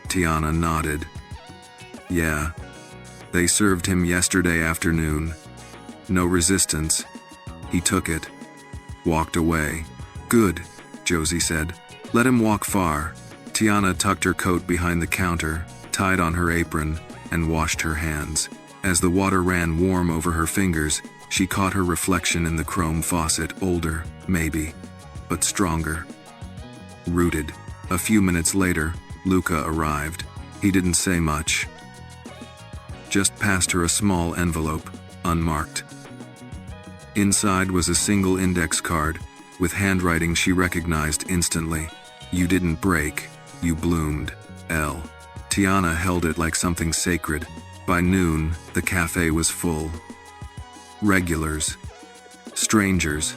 Tiana nodded. "Yeah. They served him yesterday afternoon. No resistance. He took it. Walked away." "Good," Josie said. "Let him walk far." Tiana tucked her coat behind the counter, tied on her apron, and washed her hands. As the water ran warm over her fingers, she caught her reflection in the chrome faucet, older, maybe, but stronger. Rooted. A few minutes later, Luca arrived. He didn't say much. Just passed her a small envelope, unmarked. Inside was a single index card, with handwriting she recognized instantly. "You didn't break, you bloomed. L." Tiana held it like something sacred. By noon, the café was full. Regulars. Strangers.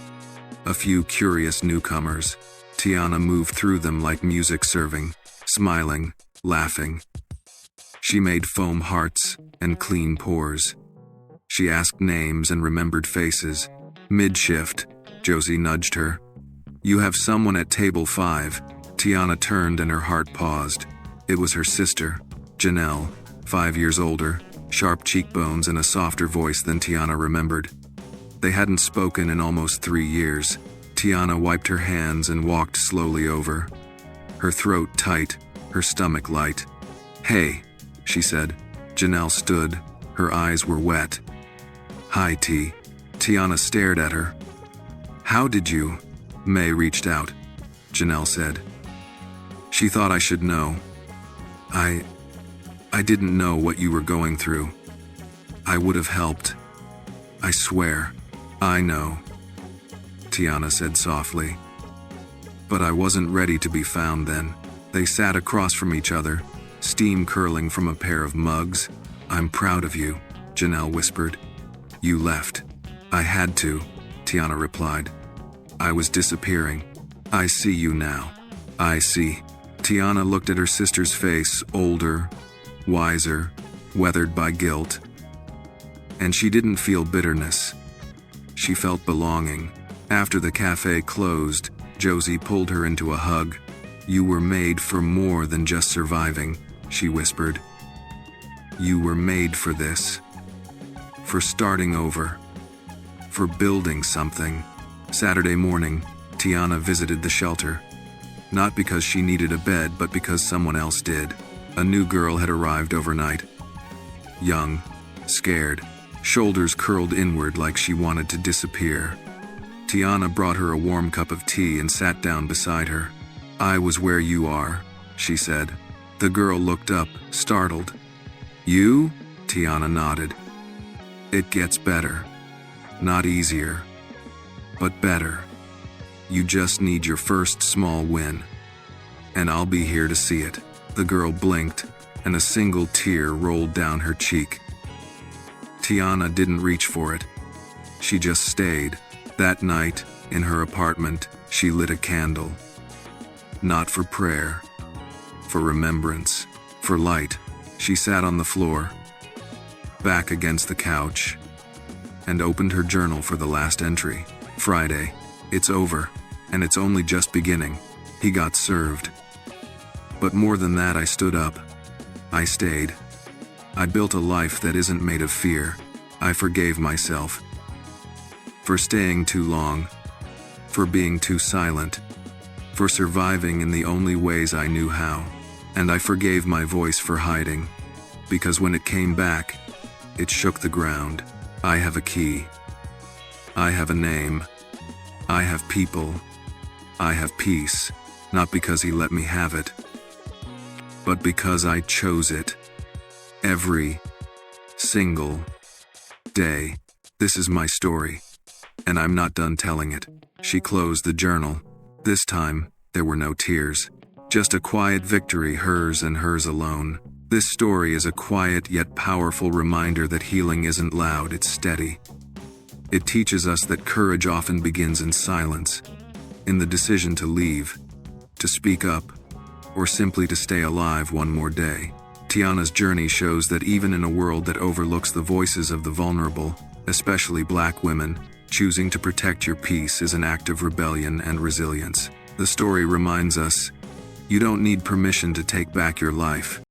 A few curious newcomers. Tiana moved through them like music serving, smiling, laughing. She made foam hearts and clean pores. She asked names and remembered faces. Mid-shift, Josie nudged her. "You have someone at table 5. Tiana turned and her heart paused. It was her sister, Janelle, 5 years older, sharp cheekbones and a softer voice than Tiana remembered. They hadn't spoken in almost 3 years. Tiana wiped her hands and walked slowly over. Her throat tight, her stomach light. "Hey," she said. Janelle stood. Her eyes were wet. "Hi, T." Tiana stared at her. "How did you?" May reached out. Janelle said. "She thought I should know. I didn't know what you were going through. I would have helped. I swear. I know," Tiana said softly. "But I wasn't ready to be found then." They sat across from each other, steam curling from a pair of mugs. "I'm proud of you," Janelle whispered. "You left." "I had to," Tiana replied. "I was disappearing. I see you now. I see." Tiana looked at her sister's face, older, wiser, weathered by guilt. And she didn't feel bitterness. She felt belonging. After the cafe closed, Josie pulled her into a hug. "You were made for more than just surviving," she whispered. "You were made for this. For starting over. For building something." Saturday morning, Tiana visited the shelter. Not because she needed a bed, but because someone else did. A new girl had arrived overnight. Young, scared, shoulders curled inward like she wanted to disappear. Tiana brought her a warm cup of tea and sat down beside her. "I was where you are," she said. The girl looked up, startled. "You?" Tiana nodded. "It gets better. Not easier, but better. You just need your first small win. And I'll be here to see it." The girl blinked, and a single tear rolled down her cheek. Tiana didn't reach for it. She just stayed. That night, in her apartment, she lit a candle. Not for prayer. For remembrance. For light. She sat on the floor, back against the couch, and opened her journal for the last entry. Friday. It's over, and it's only just beginning. He got served. But more than that, I stood up. I stayed. I built a life that isn't made of fear. I forgave myself for staying too long, for being too silent, for surviving in the only ways I knew how. And I forgave my voice for hiding, because when it came back, it shook the ground. I have a key. I have a name. I have people. I have peace, not because he let me have it, but because I chose it. Every single day. This is my story, and I'm not done telling it. She closed the journal. This time, there were no tears. Just a quiet victory, hers and hers alone. This story is a quiet yet powerful reminder that healing isn't loud, it's steady. It teaches us that courage often begins in silence, in the decision to leave, to speak up, or simply to stay alive one more day. Tiana's journey shows that even in a world that overlooks the voices of the vulnerable, especially Black women, choosing to protect your peace is an act of rebellion and resilience. The story reminds us, you don't need permission to take back your life.